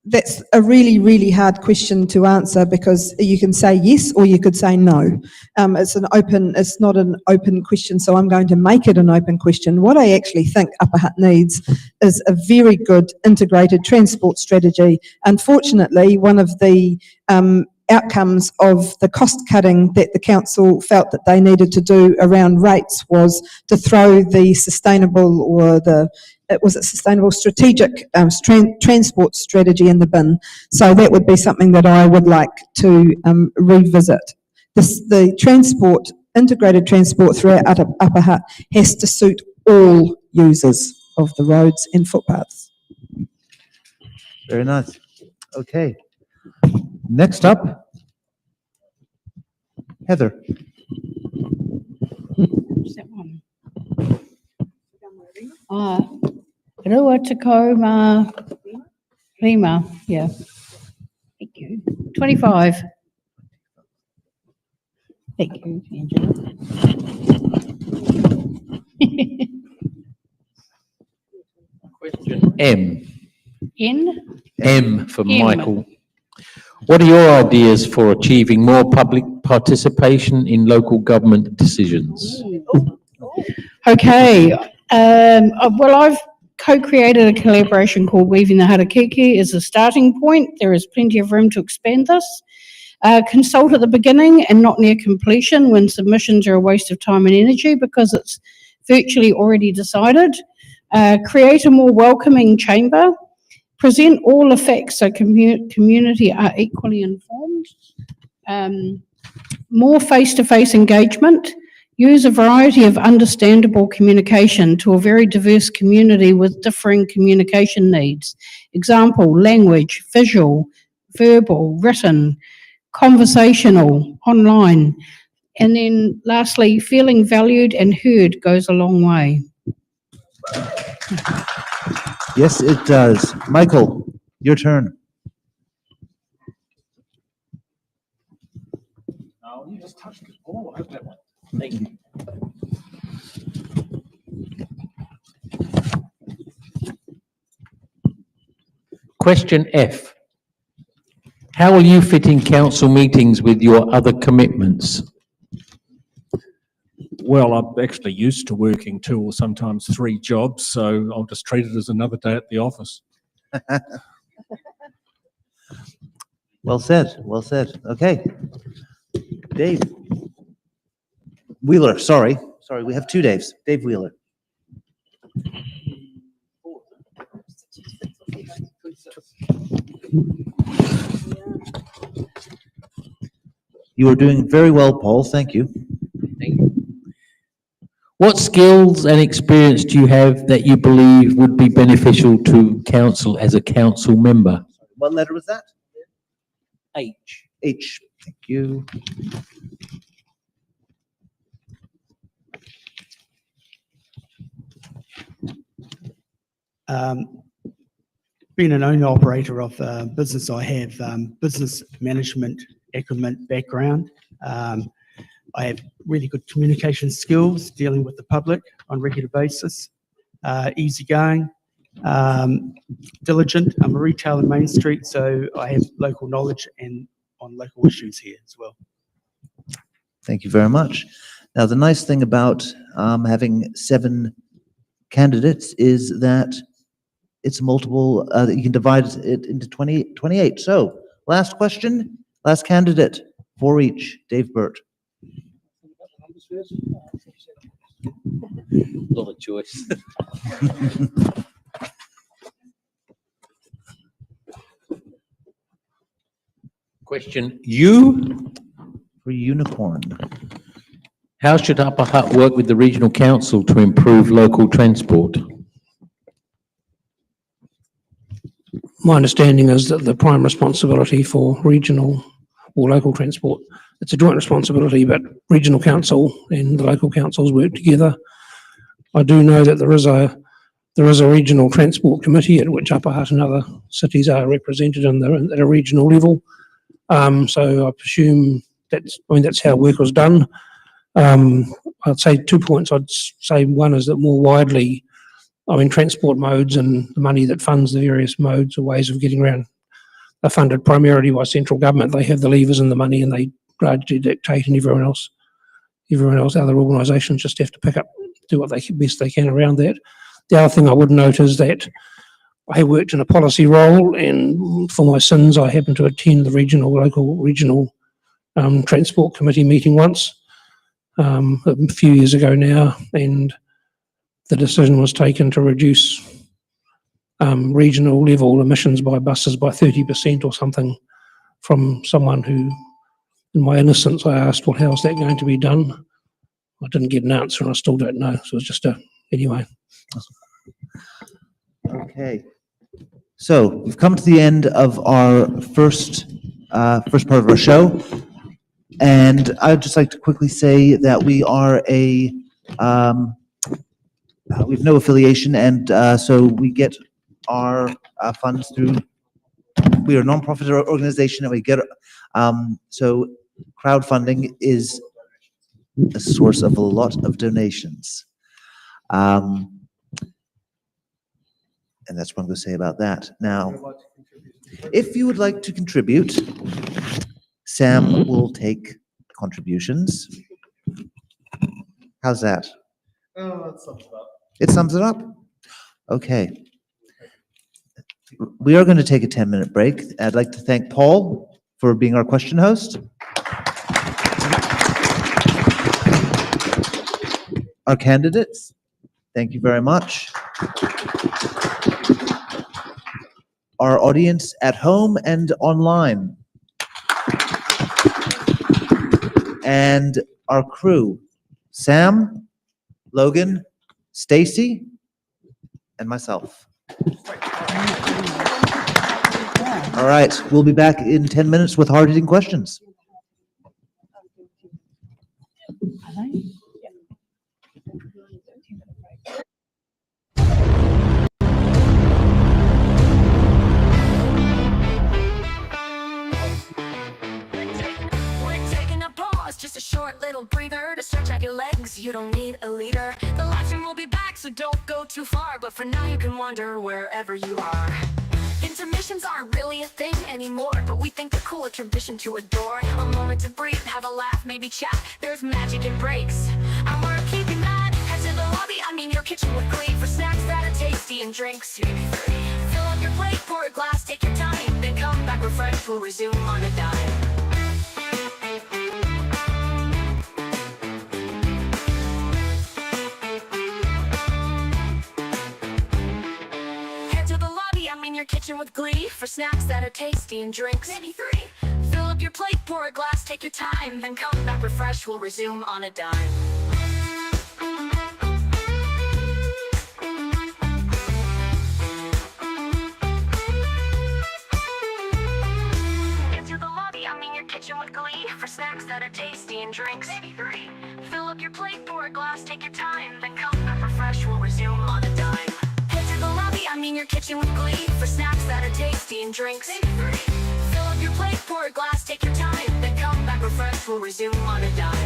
that's a really, really hard question to answer because you can say yes or you could say no. It's not an open question, so I'm going to make it an open question. What I actually think Upper Hutt needs is a very good integrated transport strategy. Unfortunately, one of the outcomes of the cost cutting that the council felt that they needed to do around rates was to throw the sustainable or sustainable strategic transport strategy in the bin. So that would be something that I would like to revisit. The integrated transport throughout Upper Hutt has to suit all users of the roads and footpaths. Very nice. Okay. Next up, Heather. What's that one? Rua Tacoma Lima, yeah. Thank you. 25. Thank you, Angela. Question M. N? M for M. Michael. What are your ideas for achieving more public participation in local government decisions? Okay, well, I've co-created a collaboration called Weaving the Harakeke as a starting point. There is plenty of room to expand this. Consult at the beginning and not near completion when submissions are a waste of time and energy because it's virtually already decided. Create a more welcoming chamber. Present all the facts so community are equally informed. More face-to-face engagement. Use a variety of understandable communication to a very diverse community with differing communication needs. Example, language, visual, verbal, written, conversational, online. And then lastly, feeling valued and heard goes a long way. Yes, it does. Michael, your turn. You just touched it. Oh, I hope that one. Thank you. Question F. How will you fit in council meetings with your other commitments? Well, I'm actually used to working 2 or sometimes 3 jobs, so I'll just treat it as another day at the office. Well said, well said. Okay. Dave. Wheeler, sorry, we have 2 Daves. Dave Wheeler. You are doing very well, Paul, thank you. Thank you. What skills and experience do you have that you believe would be beneficial to council as a council member? What letter was that? H. H, thank you. Being an owner operator of a business, I have business management acumen background. I have really good communication skills, dealing with the public on a regular basis, easygoing, diligent. I'm a retailer in Main Street, so I have local knowledge and on local issues here as well. Thank you very much. Now, the nice thing about having 7 candidates is that it's multiple, you can divide it into 28. So, last question, last candidate, 4 each. Dave Burt. Lot of choice. Question U. For unicorn. How should Upper Hutt work with the regional council to improve local transport? My understanding is that the prime responsibility for regional or local transport, it's a joint responsibility, but regional council and the local councils work together. I do know that there is a regional transport committee at which Upper Hutt and other cities are represented at a regional level. So I presume that's how work was done. I'd say 2 points. I'd say one is that more widely, transport modes and the money that funds the various modes or ways of getting around are funded primarily by central government. They have the levers and the money and they largely dictate, and everyone else, other organisations just have to pick up, do what best they can around that. The other thing I would note is that I worked in a policy role, and for my sins, I happened to attend the local regional transport committee meeting once, a few years ago now, and the decision was taken to reduce regional level emissions by buses by 30% or something, from someone who, in my innocence, I asked, well, how's that going to be done? I didn't get an answer and I still don't know. So it's just anyway. Okay. So we've come to the end of our first part of our show. And I'd just like to quickly say that we are we have no affiliation, and so we get our funds through, we are a non-profit organization, and we get, so crowdfunding is a source of a lot of donations. And that's what I'm going to say about that. Now, If you would like to contribute, Sam will take contributions. How's that? Oh, that sums it up. It sums it up? Okay. We are going to take a 10-minute break. I'd like to thank Paul for being our question host. Our candidates, thank you very much. Our audience at home and online. And our crew, Sam, Logan, Stacy, and myself. All right, we'll be back in 10 minutes with hard-hitting questions. We're taking a pause, just a short little breather to stretch out your legs. You don't need a leader. The live stream will be back, so don't go too far. But for now, you can wander wherever you are. Intermissions aren't really a thing anymore, but we think they're cool, a tradition to adore. A moment to breathe, have a laugh, maybe chat. There's magic in breaks, and we're keeping that. Head to the lobby, I mean your kitchen with glee, for snacks that are tasty and drinks. Fill up your plate, pour a glass, take your time, then come back refreshed. We'll resume on a dime. Head to the lobby, I mean your kitchen with glee, for snacks that are tasty and drinks. Maybe 3. Fill up your plate, pour a glass, take your time, then come back refreshed. We'll resume on a dime. Head to the lobby, I mean your kitchen with glee, for snacks that are tasty and drinks. Maybe 3. Fill up your plate, pour a glass, take your time, then come back refreshed. We'll resume on a dime. Head to the lobby, I mean your kitchen with glee, for snacks that are tasty and drinks. Maybe 3. Fill up your plate, pour a glass, take your time, then come back refreshed. We'll resume on a dime.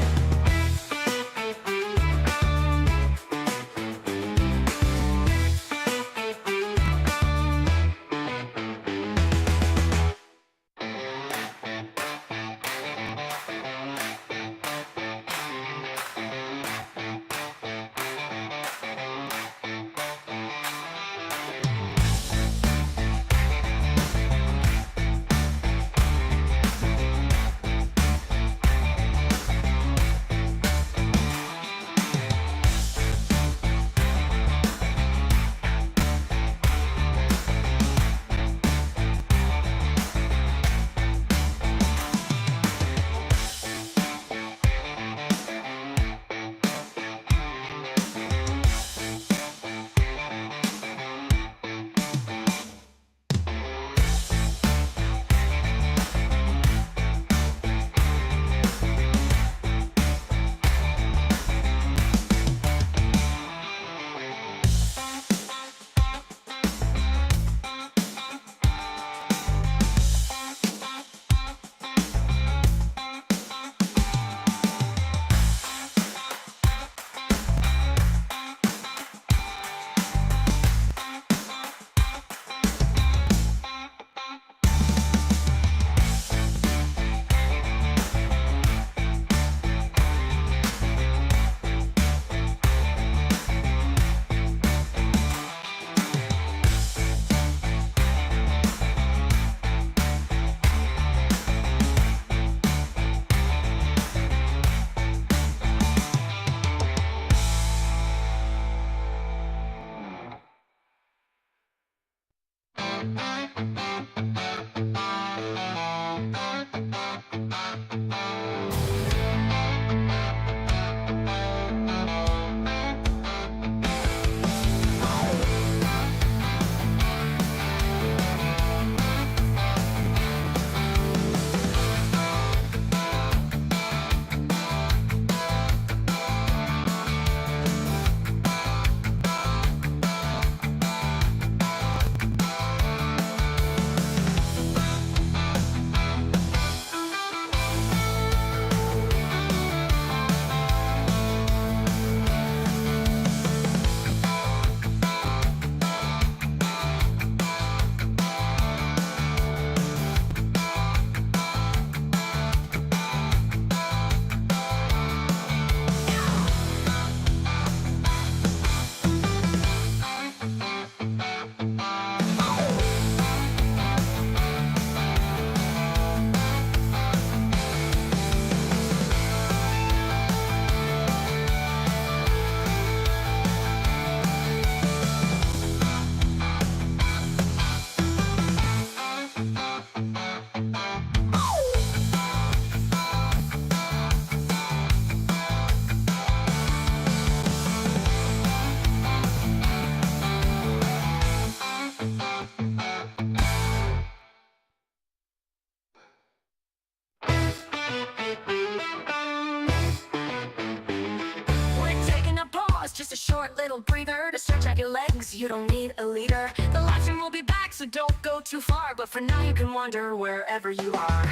short little breather to stretch out your legs. You don't need a leader. The live stream will be back, so don't go too far. But for now, you can wander wherever you are.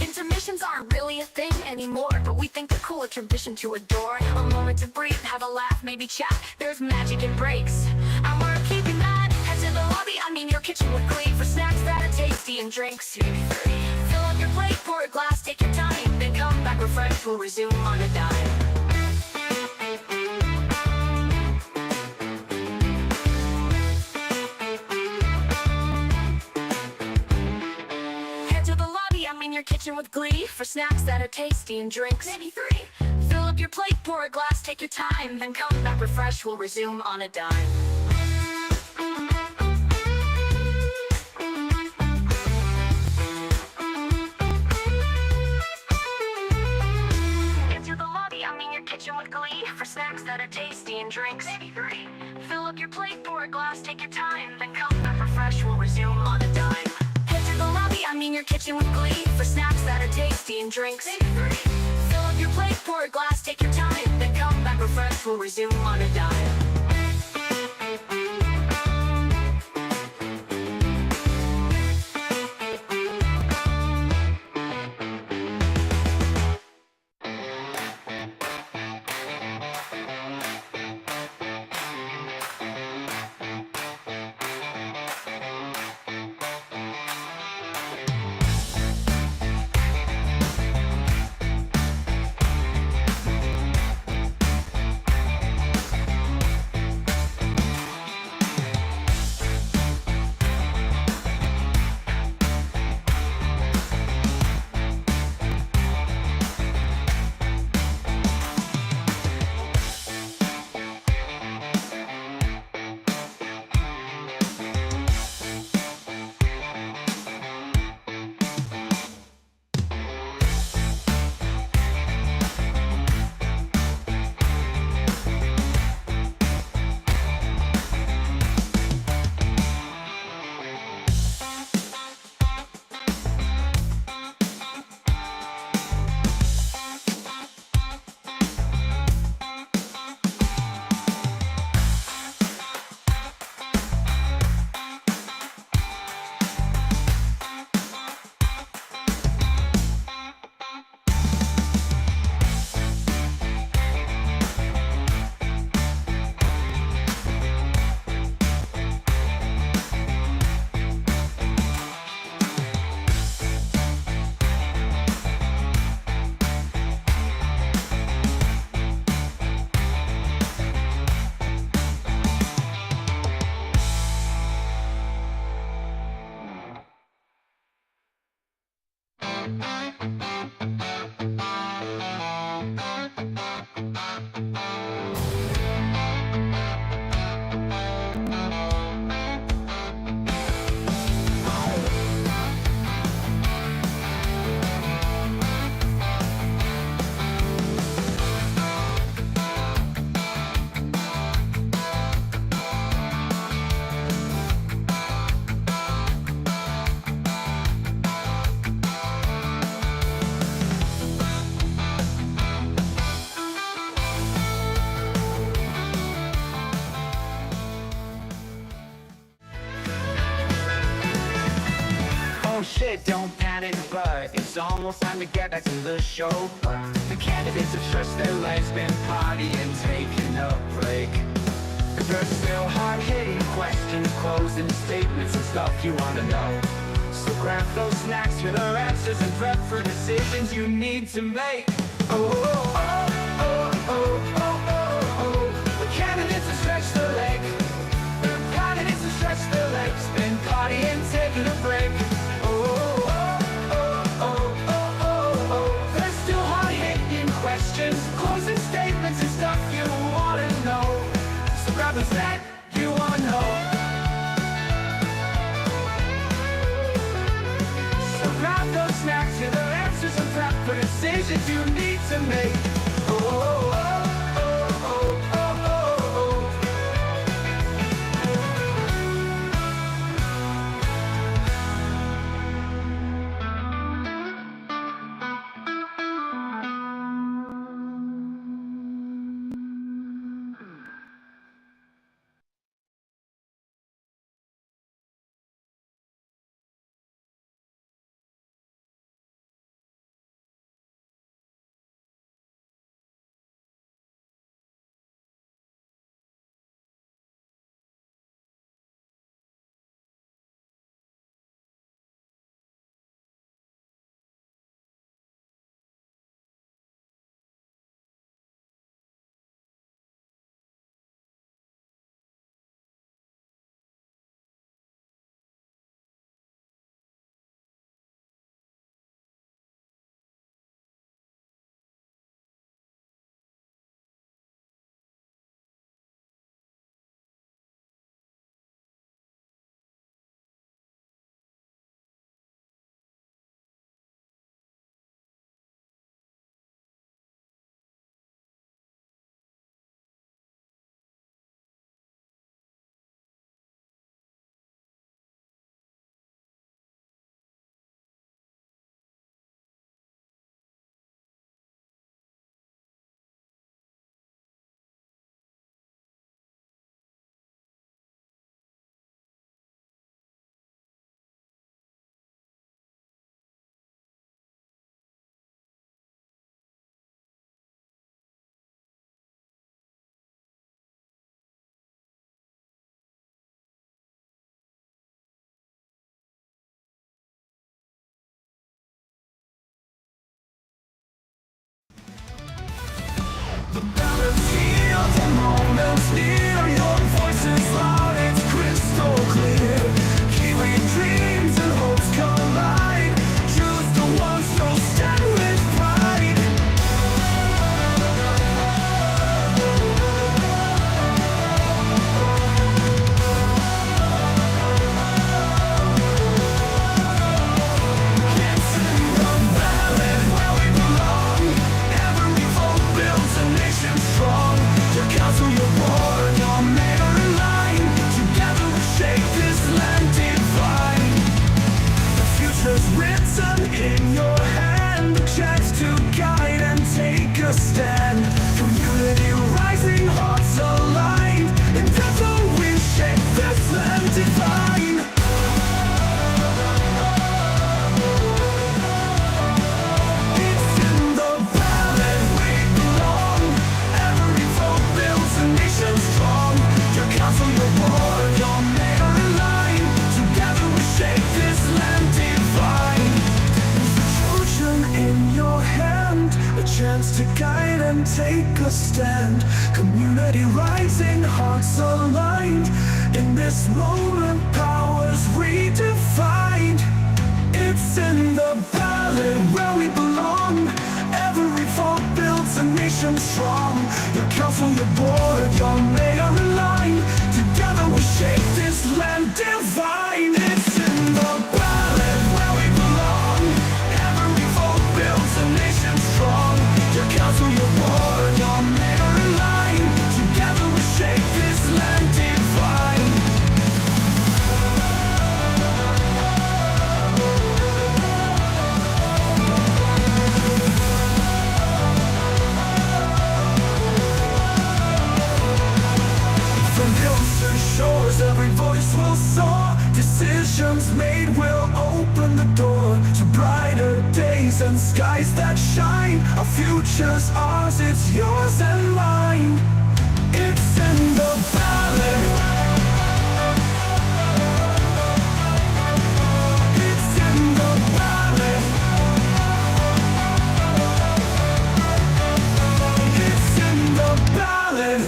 Intermissions aren't really a thing anymore, but we think they're cool, a tradition to adore. A moment to breathe, have a laugh, maybe chat. There's magic in breaks, and we're keeping that. Head to the lobby, I mean your kitchen with glee, for snacks that are tasty and drinks. Fill up your plate, pour a glass, take your time, then come back refreshed. We'll resume on a dime. Your kitchen with glee, for snacks that are tasty and drinks. Maybe 3. Fill up your plate, pour a glass, take your time, then come back refreshed. We'll resume on a dime. Into the lobby, I mean your kitchen with glee, for snacks that are tasty and drinks. Maybe 3. Fill up your plate, pour a glass, take your time, then come back refreshed. We'll resume on a dime. The lobby, I mean your kitchen with glee, for snacks that are tasty and drinks. Fill up your plate, pour a glass, take your time, then come back refreshed. We'll resume on a dime. Oh shit, don't panic, but it's almost time to get back to the show. The candidates have stretched their legs, been partying, taking a break. There's still hard-hitting questions, closing statements and stuff you wanna know. So grab those snacks for their answers and prep for decisions you need to make. Oh, oh, oh, oh, oh, oh, oh, oh. The candidates have stretched their leg. The candidates have stretched their legs, been partying, taking a break. Oh, oh, oh, oh, oh, oh, oh. There's still hard-hitting questions, closing statements and stuff you wanna know. So grab the snack you wanna know. So grab those snacks, hear their answers and prep for decisions you need to make. Oh, oh, oh, oh, oh, oh, oh, oh. the moment's near. Your voice is loud, it's crystal clear. Kiwi dreams and hopes collide. Choose the ones who'll stand with pride. It's in the ballot where we belong. Every vote builds a nation strong. Your council, your board, your mayor in line. Together we shape this land divine. The future's written in your hand. A chance to guide and take a stand. Community rising, hearts aligned. In total we shape this land divine. It's in the ballot we belong. Every vote builds a nation strong. Your council, your board, your mayor in line. Together we shape this land divine. Fusion in your hand, a chance to guide and take a stand. Community rising, hearts aligned. In this moment, powers redefined. It's in the ballot where we belong. Every vote builds a nation strong. Your council, your board, your mayor in line. Together we shape this land divine. It's in the ballot where we belong. Every vote builds a nation strong. Your council, your board, your mayor in line. Together we shape this land divine. From hills to shores, every voice will soar. Decisions made will open the door to brighter days and skies that shine. Our future's ours, it's yours and mine. It's in the ballot. It's in the ballot. It's in the ballot.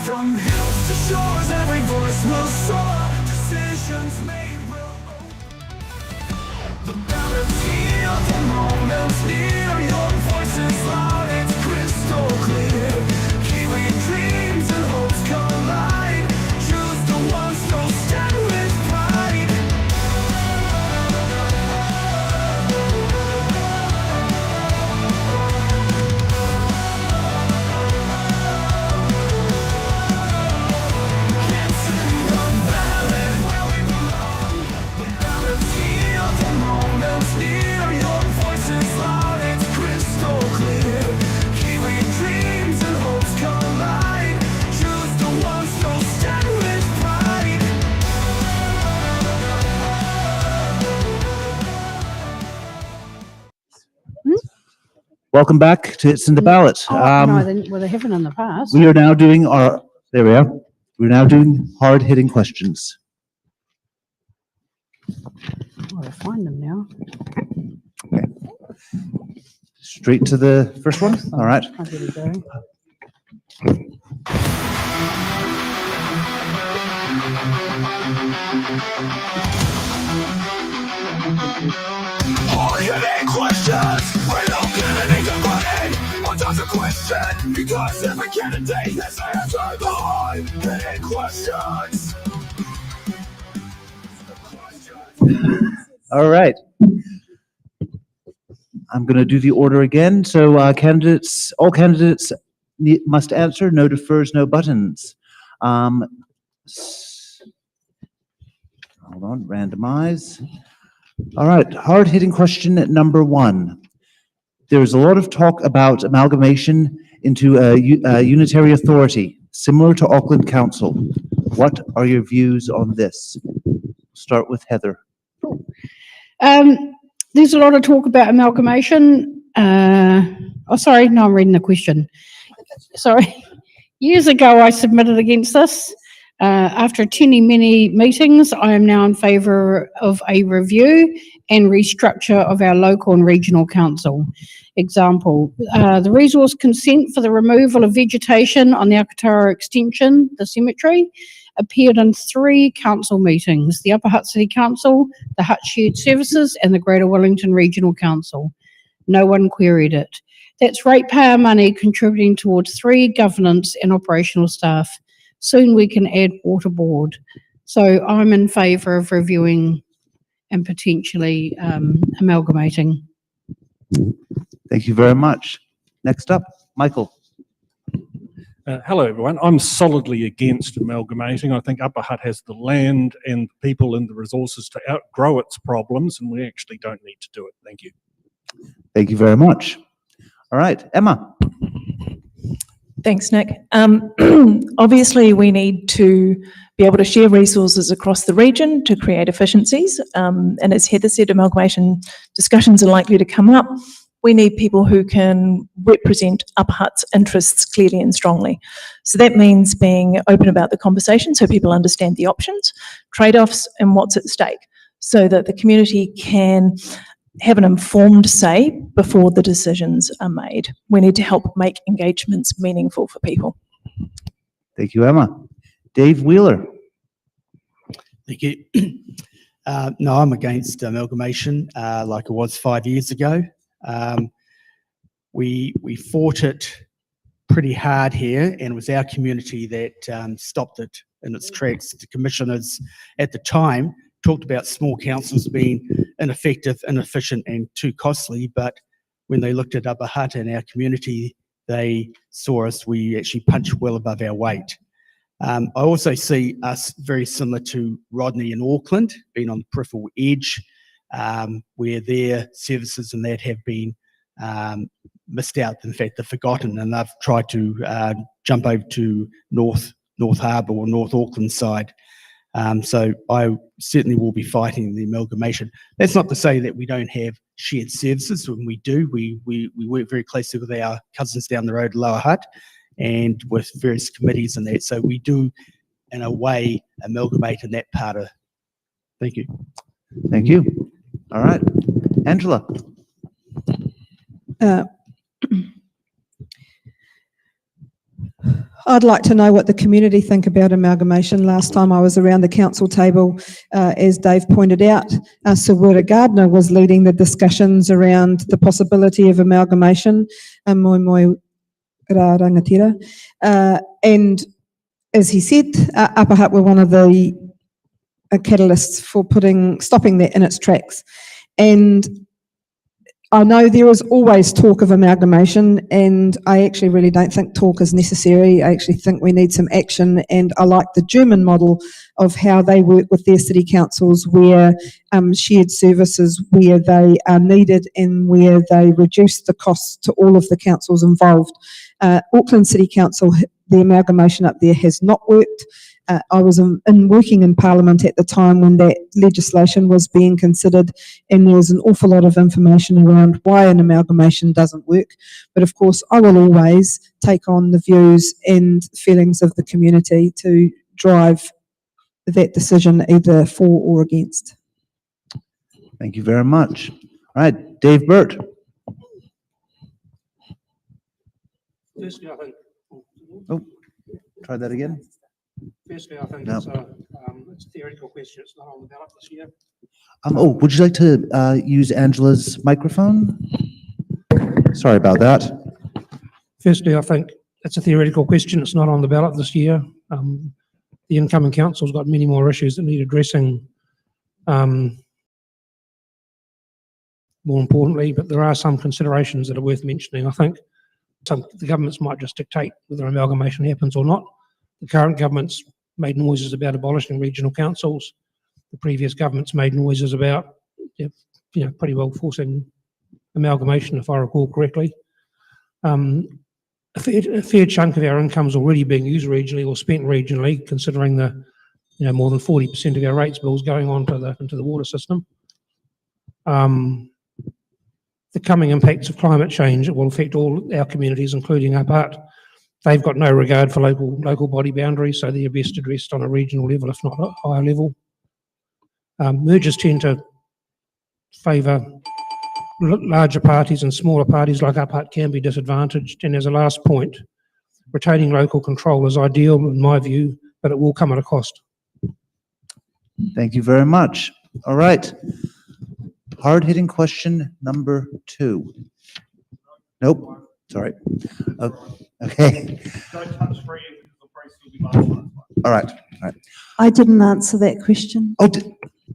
From hills to shores, every voice will soar. Decisions made will open. The ballot's here, the moment's near. Your voice is loud, it's crystal clear. Kiwi dreams and hopes collide. Choose the ones who'll stand with pride. It's in the ballot where we belong. The ballot's here, the moment's near. Your voice is loud, it's crystal clear. Kiwi dreams and hopes collide. Choose the ones who'll stand with pride. Welcome back to It's in the Ballot. Oh, no, they haven't in the past. We are now doing our, there we are. We're now doing hard-hitting questions. Oh, I find them now. Straight to the first one? All right. I better go. Hard-hitting questions. We don't get any good What does a question? Because every candidate has to answer the hard-hitting questions. All right. I'm going to do the order again. So all candidates must answer, no defers, no buttons. Hold on, randomize. All right, hard-hitting question number 1. There's a lot of talk about amalgamation into a unitary authority, similar to Auckland Council. What are your views on this? Start with Heather. There's a lot of talk about amalgamation. Sorry, no, I'm reading the question. Sorry. Years ago, I submitted against this. After attending many meetings, I am now in favour of a review and restructure of our local and regional council. Example, the resource consent for the removal of vegetation on the Akatara extension, the cemetery, appeared in 3 council meetings: the Upper Hutt City Council, the Hutt Shared Services and the Greater Wellington Regional Council. No one queried it. That's ratepayer money contributing towards 3 governance and operational staff. Soon we can add water board. So I'm in favour of reviewing and potentially amalgamating. Thank you very much. Next up, Michael. Hello, everyone. I'm solidly against amalgamating. I think Upper Hutt has the land and the people and the resources to outgrow its problems, and we actually don't need to do it. Thank you. Thank you very much. All right, Emma. Thanks, Nick. Obviously, we need to be able to share resources across the region to create efficiencies. And as Heather said, amalgamation discussions are likely to come up. We need people who can represent Upper Hutt's interests clearly and strongly. So that means being open about the conversation so people understand the options, trade-offs and what's at stake, so that the community can have an informed say before the decisions are made. We need to help make engagements meaningful for people. Thank you, Emma. Dave Wheeler. Thank you. No, I'm against amalgamation, like it was 5 years ago. We fought it pretty hard here, and it was our community that stopped it in its tracks. The commissioners at the time talked about small councils being ineffective, inefficient and too costly, but when they looked at Upper Hutt and our community, they saw us, we actually punched well above our weight. I also see us very similar to Rodney and Auckland, being on the peripheral edge, where their services and that have been missed out. In fact, they're forgotten, and they've tried to jump over to North Harbour or North Auckland side. So I certainly will be fighting the amalgamation. That's not to say that we don't have shared services. When we do, we work very closely with our cousins down the road, Lower Hutt, and with various committees and that. So we do, in a way, amalgamate in that part of. Thank you. Thank you. All right, Angela. I'd like to know what the community think about amalgamation. Last time I was around the council table, as Dave pointed out, Sir Wera Gardner was leading the discussions around the possibility of amalgamation. Moi moi rā rangatira. And as he said, Upper Hutt were one of the catalysts for stopping that in its tracks. And I know there is always talk of amalgamation, and I actually really don't think talk is necessary. I actually think we need some action, and I like the German model of how they work with their city councils, where shared services where they are needed and where they reduce the costs to all of the councils involved. Auckland City Council, the amalgamation up there has not worked. I was working in Parliament at the time when that legislation was being considered, and there was an awful lot of information around why an amalgamation doesn't work. But of course, I will always take on the views and feelings of the community to drive that decision either for or against. Thank you very much. All right, Dave Burt. Firstly, I think. Oh, try that again. Firstly, I think No. it's a theoretical question. It's not on the ballot this year. Would you like to use Angela's microphone? Sorry about that. Firstly, I think it's a theoretical question. It's not on the ballot this year. The incoming council's got many more issues that need addressing, more importantly, but there are some considerations that are worth mentioning. I think the governments might just dictate whether amalgamation happens or not. The current government's made noises about abolishing regional councils. The previous government's made noises about, pretty well forcing amalgamation, if I recall correctly. A fair chunk of our income is already being used regionally or spent regionally, considering the, more than 40% of our rates bills going on into the water system. The coming impacts of climate change will affect all our communities, including Upper Hutt. They've got no regard for local body boundaries, so they're best addressed on a regional level, if not a higher level. Mergers tend to favour larger parties, and smaller parties like Upper Hutt can be disadvantaged. And as a last point, retaining local control is ideal in my view, but it will come at a cost. Thank you very much. All right. Hard-hitting question number 2. Nope, sorry. Okay. All right, all right. I didn't answer that question. Oh,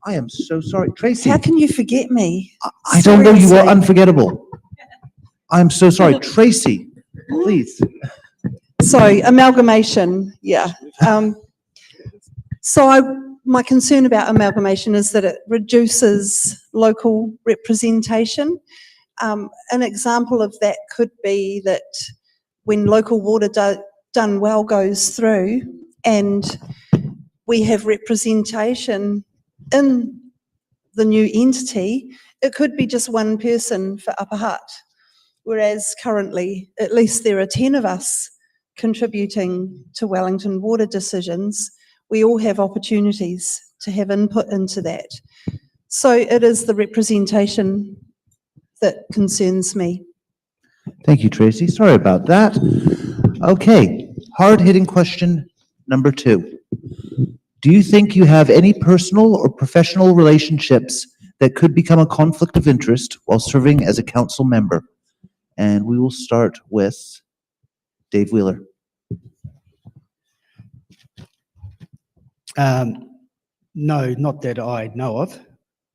I am so sorry. Tracy, How can you forget me? I don't know, you are Seriously. unforgettable. I'm so sorry. Tracy, please. So amalgamation, yeah. My concern about amalgamation is that it reduces local representation. An example of that could be that when local water done well goes through and we have representation in the new entity, it could be just one person for Upper Hutt. Whereas currently, at least there are 10 of us contributing to Wellington water decisions. We all have opportunities to have input into that. So it is the representation that concerns me. Thank you, Tracy. Sorry about that. Okay, hard-hitting question number 2. Do you think you have any personal or professional relationships that could become a conflict of interest while serving as a council member? And we will start with Dave Wheeler. No, not that I know of,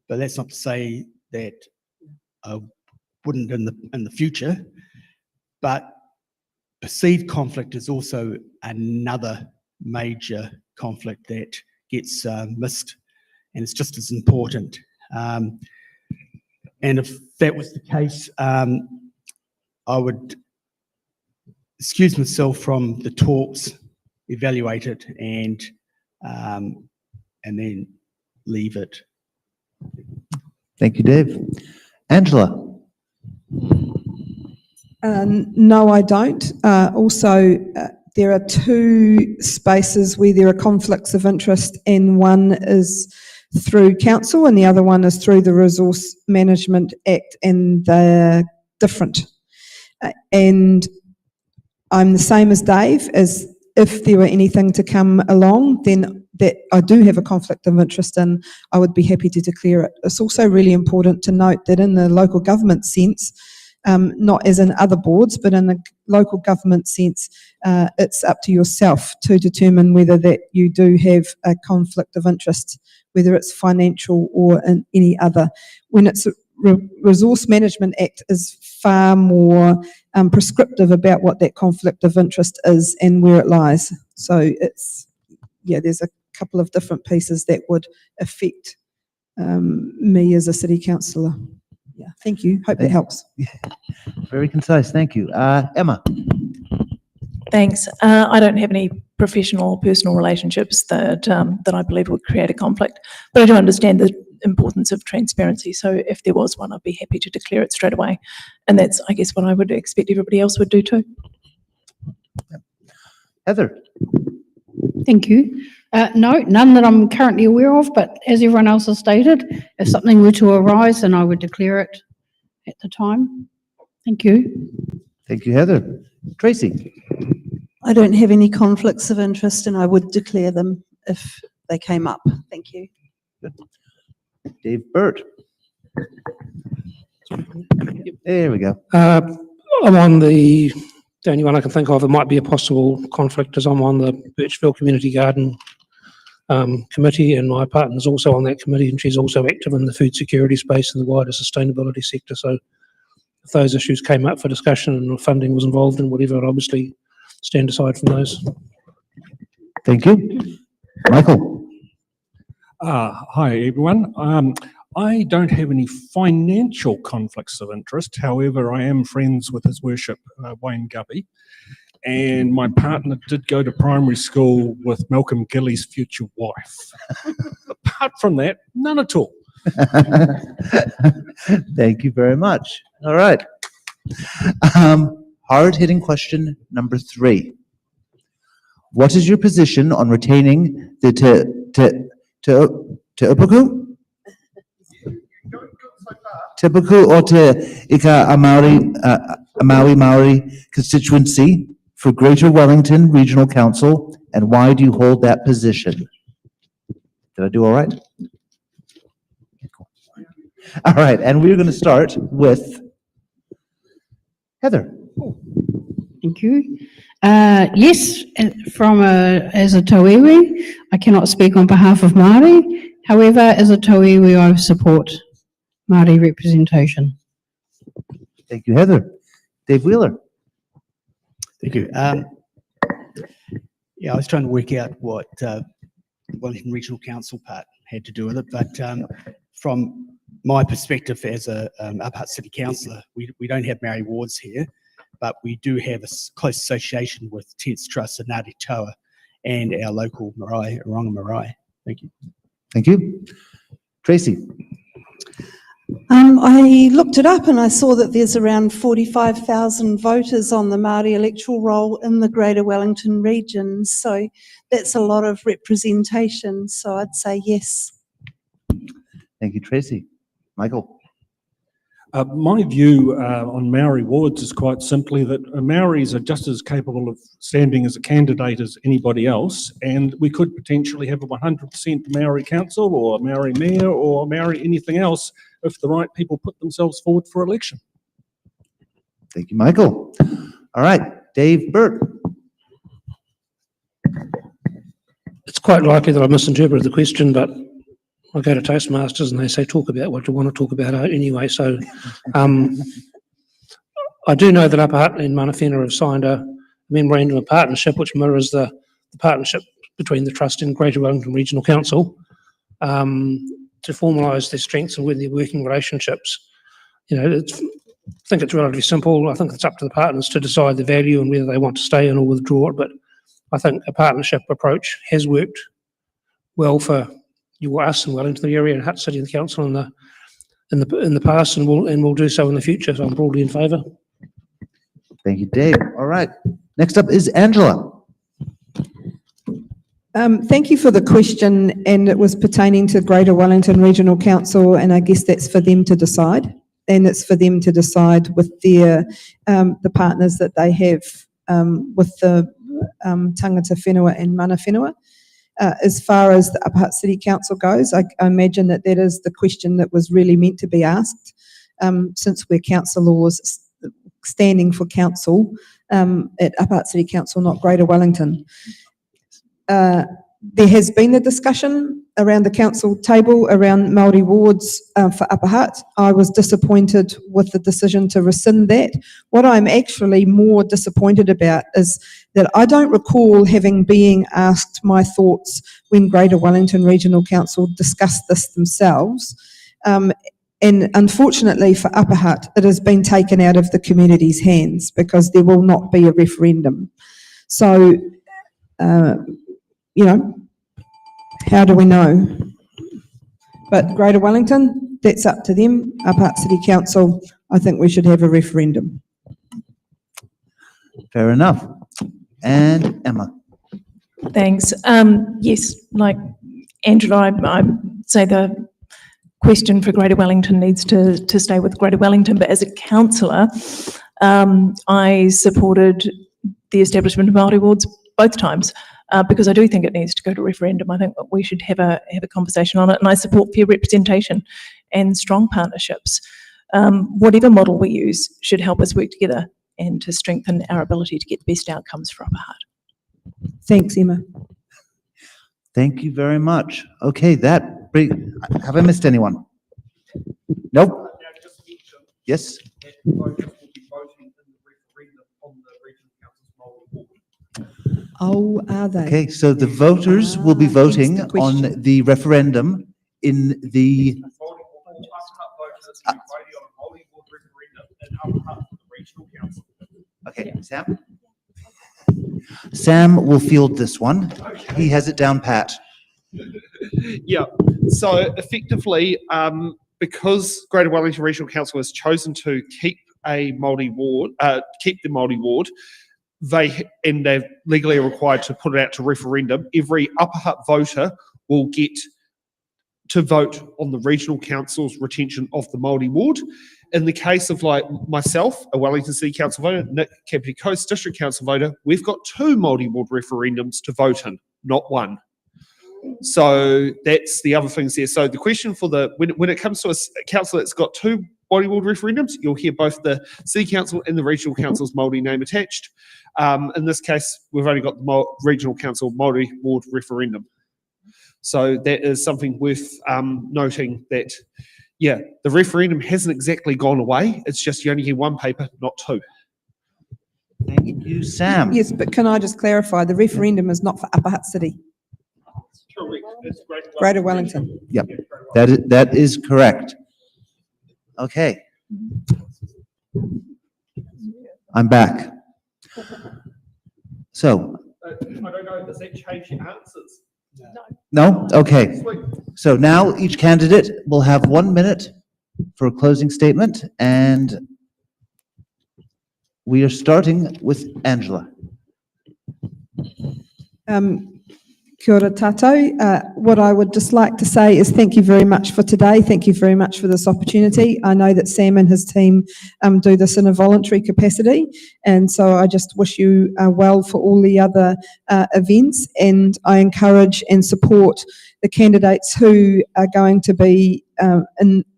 but that's not to say that I wouldn't in the future. But perceived conflict is also another major conflict that gets missed, and it's just as important. And if that was the case, I would excuse myself from the talks, evaluate it, and then leave it. Thank you, Dave. Angela? No, I don't. Also, there are 2 spaces where there are conflicts of interest, and one is through council and the other one is through the Resource Management Act, and they're different. And I'm the same as Dave, as if there were anything to come along, then that I do have a conflict of interest in, I would be happy to declare it. It's also really important to note that in the local government sense, not as in other boards, but in the local government sense, it's up to yourself to determine whether that you do have a conflict of interest, whether it's financial or in any other. When it's Resource Management Act is far more prescriptive about what that conflict of interest is and where it lies. So it's, yeah, there's a couple of different pieces that would affect me as a city councillor. Yeah, thank you. Hope that helps. Very concise, thank you. Emma? Thanks. I don't have any professional or personal relationships that I believe would create a conflict, but I do understand the importance of transparency. So if there was one, I'd be happy to declare it straight away. And that's, I guess, what I would expect everybody else would do too. Heather? Thank you. No, none that I'm currently aware of, but as everyone else has stated, if something were to arise, then I would declare it at the time. Thank you. Thank you, Heather. Tracy? I don't have any conflicts of interest and I would declare them if they came up. Thank you. Good. Dave Burt? There we go. I'm on the only one I can think of, it might be a possible conflict, is I'm on the Birchville Community Garden committee, and my partner's also on that committee, and she's also active in the food security space and the wider sustainability sector. So if those issues came up for discussion and funding was involved in whatever, I'd obviously stand aside from those. Thank you. Michael? Hi, everyone. I don't have any financial conflicts of interest. However, I am friends with His Worship, Wayne Guppy. And my partner did go to primary school with Malcolm Gillies' future wife. Apart from that, none at all. Thank you very much. All right. Hard-hitting question number 3. What is your position on retaining the Te Tipuku o Te Ika a Maui constituency for Greater Wellington Regional Council, and why do you hold that position? Did I do all right? All right, and we're going to start with Heather. Thank you. Yes, as a tauiwi, I cannot speak on behalf of Māori. However, as a tauiwi, I support Māori representation. Thank you, Heather. Dave Wheeler. Thank you. Yeah, I was trying to work out what Wellington Regional Council part had to do with it, but from my perspective as a Upper Hutt City Councillor, we don't have Maori wards here, but we do have a close association with 10th Trust and Ngāti Toa and our local marae, Oranga Marae. Thank you. Thank you. Tracy. I looked it up and I saw that there's around 45,000 voters on the Māori electoral roll in the Greater Wellington region. So that's a lot of representation. So I'd say yes. Thank you, Tracy. Michael. My view on Maori wards is quite simply that Maoris are just as capable of standing as a candidate as anybody else, and we could potentially have a 100% Maori council or a Maori mayor or Maori anything else if the right people put themselves forward for election. Thank you, Michael. All right, Dave Burt. It's quite likely that I misinterpreted the question, but I go to Toastmasters and they say talk about what you want to talk about anyway. So I do know that Upper Hutt and Mana Whenua have signed a memorandum of partnership which mirrors the partnership between the Trust and Greater Wellington Regional Council to formalise their strengths and with their working relationships. You know, I think it's relatively simple. I think it's up to the partners to decide the value and whether they want to stay in or withdraw it. But I think a partnership approach has worked well for us and Wellington, the area, and Hutt City and the Council in the past, and will do so in the future. So I'm broadly in favour. Thank you, Dave. All right. Next up is Angela. Thank you for the question, and it was pertaining to Greater Wellington Regional Council, and I guess that's for them to decide, and it's for them to decide with their the partners that they have with the tangata whenua and mana whenua. As far as the Upper Hutt City Council goes, I imagine that is the question that was really meant to be asked, since we're councillors standing for council at Upper Hutt City Council, not Greater Wellington. There has been a discussion around the council table around Māori wards for Upper Hutt. I was disappointed with the decision to rescind that. What I'm actually more disappointed about is that I don't recall being asked my thoughts when Greater Wellington Regional Council discussed this themselves. And unfortunately for Upper Hutt, it has been taken out of the community's hands because there will not be a referendum. So, you know, how do we know? But Greater Wellington, that's up to them. Upper Hutt City Council, I think we should have a referendum. Fair enough. And Emma. Thanks. Yes, like Angela, I say the question for Greater Wellington needs to stay with Greater Wellington, but as a councillor, I supported the establishment of Māori wards both times. Because I do think it needs to go to referendum. I think that we should have a conversation on it, and I support fair representation and strong partnerships. Whatever model we use should help us work together and to strengthen our ability to get the best outcomes for Upper Hutt. Thanks, Emma. Thank you very much. Okay, have I missed anyone? Nope. Yes? Oh, are they? Okay, so the voters will be voting hence the question. on the referendum in the... Okay, Sam? Sam will field this one. He has it down pat. Yeah, so effectively, because Greater Wellington Regional Council has chosen to keep a Māori ward, keep the Māori ward, they're legally required to put it out to referendum. Every Upper Hutt voter will get to vote on the regional council's retention of the Māori ward. In the case of like myself, a Wellington City Council voter, Nick, Kapiti Coast District Council voter, we've got 2 Māori ward referendums to vote in, not 1. So that's the other things there. So the question for when it comes to a council that's got 2 Māori ward referendums, you'll hear both the City Council and the Regional Council's Māori name attached. In this case, we've only got the Regional Council Māori ward referendum. So that is something worth noting that, yeah, the referendum hasn't exactly gone away. It's just you only hear 1 paper, not 2. Thank you, Sam. Yes, but can I just clarify, the referendum is not for Upper Hutt City, Correct. It's Greater Wellington. Yep, that is correct. Okay. I'm back. So, I don't know, does that change your answers? no? Okay. So now each candidate will have 1 minute for a closing statement, and we are starting with Angela. Kia ora tātou. What I would just like to say is thank you very much for today. Thank you very much for this opportunity. I know that Sam and his team do this in a voluntary capacity, and so I just wish you well for all the other events, and I encourage and support the candidates who are going to be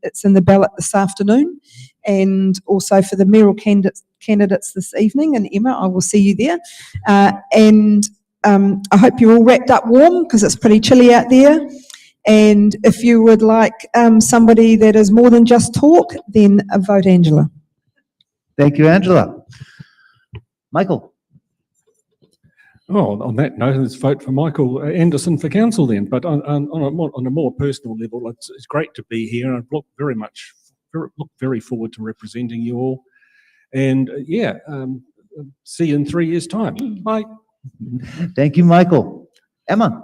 it's in the ballot this afternoon, and also for the mayoral candidates this evening. And Emma, I will see you there. I hope you're all wrapped up warm because it's pretty chilly out there. And if you would like somebody that is more than just talk, then vote Angela. Thank you, Angela. Michael. Oh, on that note, let's vote for Michael Anderson for council then. But on a more personal level, it's great to be here. I look very forward to representing you all. And see you in 3 years' time. Bye. Thank you, Michael. Emma.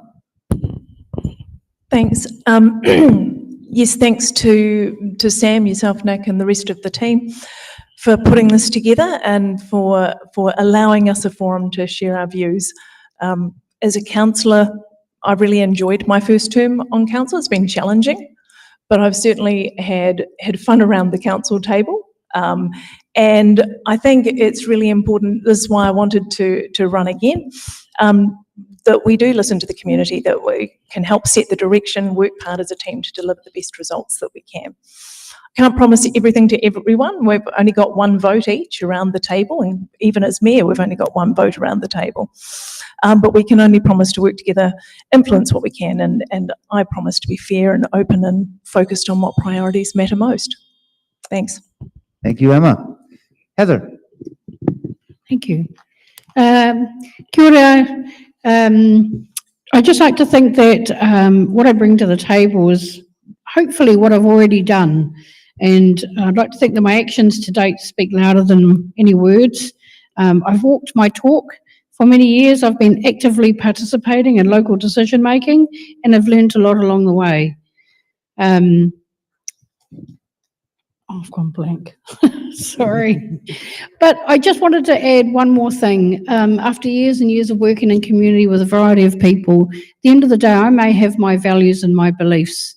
Thanks. Yes, thanks to Sam, yourself, Nick, and the rest of the team for putting this together and for allowing us a forum to share our views. As a councillor, I really enjoyed my first term on council. It's been challenging, but I've certainly had fun around the council table. And I think it's really important, this is why I wanted to run again, that we do listen to the community, that we can help set the direction, work hard as a team to deliver the best results that we can. I can't promise everything to everyone. We've only got 1 vote each around the table, and even as mayor, we've only got 1 vote around the table. But we can only promise to work together, influence what we can, and I promise to be fair and open and focused on what priorities matter most. Thanks. Thank you, Emma. Heather. Thank you. Kia ora. I'd just like to think that what I bring to the table is hopefully what I've already done. And I'd like to think that my actions to date speak louder than any words. I've walked my talk. For many years, I've been actively participating in local decision making, and I've learned a lot along the way. I've gone blank. Sorry. But I just wanted to add one more thing. After years and years of working in community with a variety of people, at the end of the day, I may have my values and my beliefs,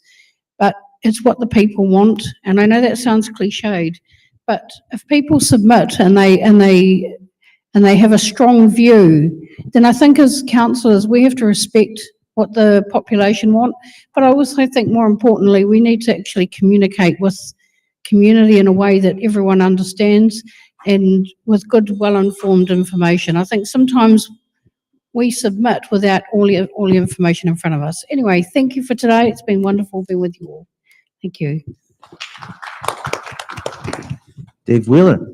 but it's what the people want. And I know that sounds cliched, but if people submit and they have a strong view, then I think as councillors, we have to respect what the population want. But I also think more importantly, we need to actually communicate with community in a way that everyone understands and with good, well-informed information. I think sometimes we submit without all the information in front of us. Anyway, thank you for today. It's been wonderful being with you all. Thank you. Dave Wheeler.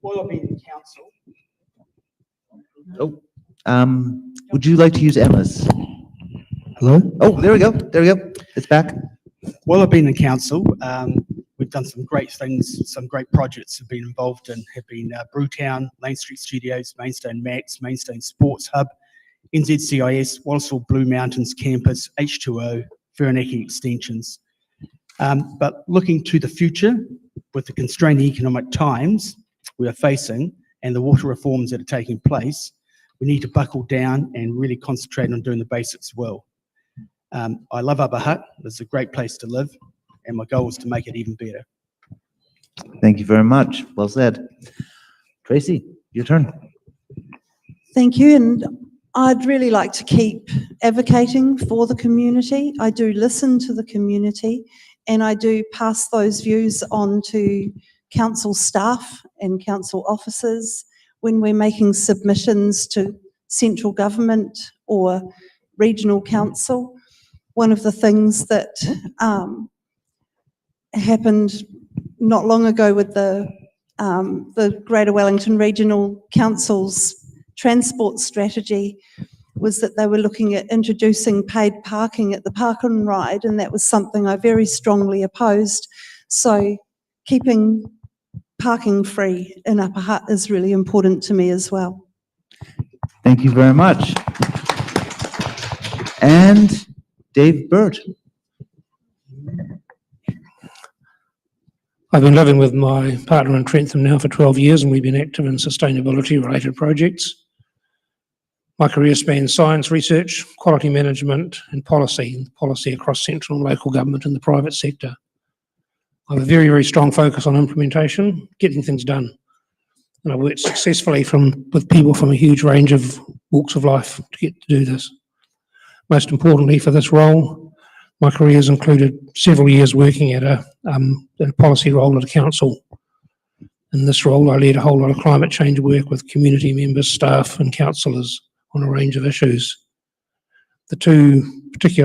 While I've been in council, Would you like to use Emma's? hello? Oh, there we go. There we go. It's back. While I've been in council, we've done some great things, some great projects have been involved in, have been Brewtown, Lane Street Studios, Mainstone Max, Mainstone Sports Hub, NZCIS, Wallaceville Blue Mountains Campus, H2O, Whirinaki extensions. But looking to the future, with the constrained economic times we are facing and the water reforms that are taking place, we need to buckle down and really concentrate on doing the basics well. I love Upper Hutt. It's a great place to live, and my goal is to make it even better. Thank you very much. Well said. Tracy, your turn. Thank you, and I'd really like to keep advocating for the community. I do listen to the community, and I do pass those views on to council staff and council officers when we're making submissions to central government or regional council. One of the things that happened not long ago with the Greater Wellington Regional Council's transport strategy was that they were looking at introducing paid parking at the park and ride, and that was something I very strongly opposed. So keeping parking free in Upper Hutt is really important to me as well. Thank you very much. And Dave Burt. I've been living with my partner in Trentham now for 12 years, and we've been active in sustainability-related projects. My career spans science, research, quality management, and policy across central and local government and the private sector. I have a very, very strong focus on implementation, getting things done. And I've worked successfully with people from a huge range of walks of life to get to do this. Most importantly for this role, my career has included several years working at a policy role at a council. In this role, I led a whole lot of climate change work with community members, staff and councillors on a range of issues. The two things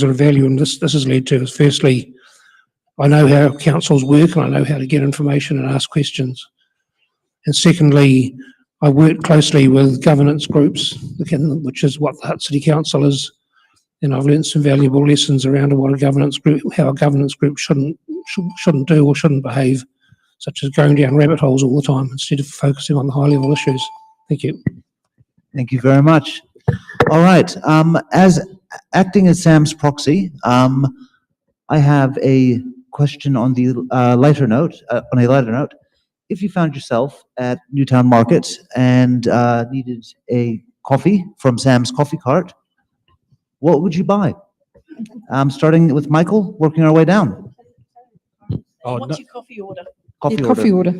that I value, and this has led to, is firstly, I know how councils work and I know how to get information and ask questions. And secondly, I work closely with governance groups, which is what the Hutt City Council is, and I've learned some valuable lessons around how a governance group shouldn't do or shouldn't behave, such as going down rabbit holes all the time instead of focusing on the high level issues. Thank you. Thank you very much. All right. As acting as Sam's proxy, I have a question on the lighter note. If you found yourself at Newtown Market and needed a coffee from Sam's coffee cart, what would you buy? Starting with Michael, working our way down. What's your coffee order? Coffee order.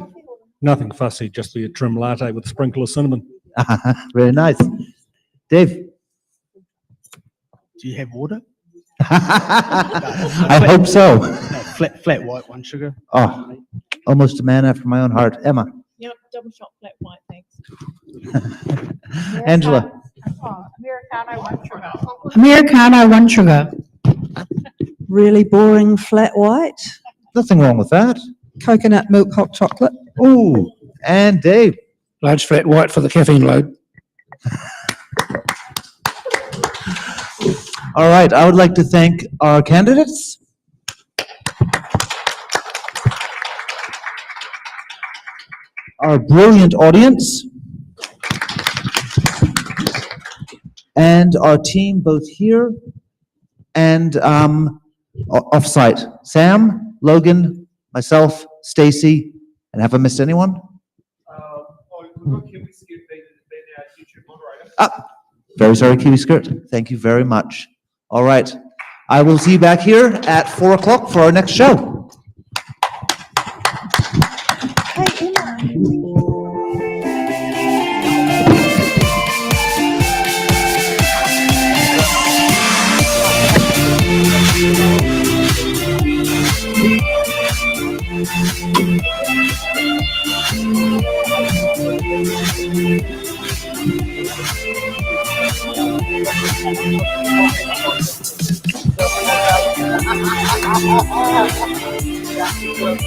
Nothing fussy, just be a trim latte with a sprinkle of cinnamon. Very nice. Dave? Do you have water? I hope so. No, flat white, one sugar. Oh, almost a man after my own heart. Emma? Yep, double shot flat white, thanks. Angela? Americano, 1 sugar. Americano, 1 sugar. Really boring flat white. Nothing wrong with that. Coconut milk hot chocolate. Ooh, and Dave? Large flat white for the caffeine load. All right, I would like to thank our candidates. Our brilliant audience. And our team both here and off-site. Sam, Logan, myself, Stacy, and have I missed anyone? Very sorry, Kiwi Skirt. Thank you very much. All right. I will see you back here at 4 o'clock for our next show. Hey, Emma.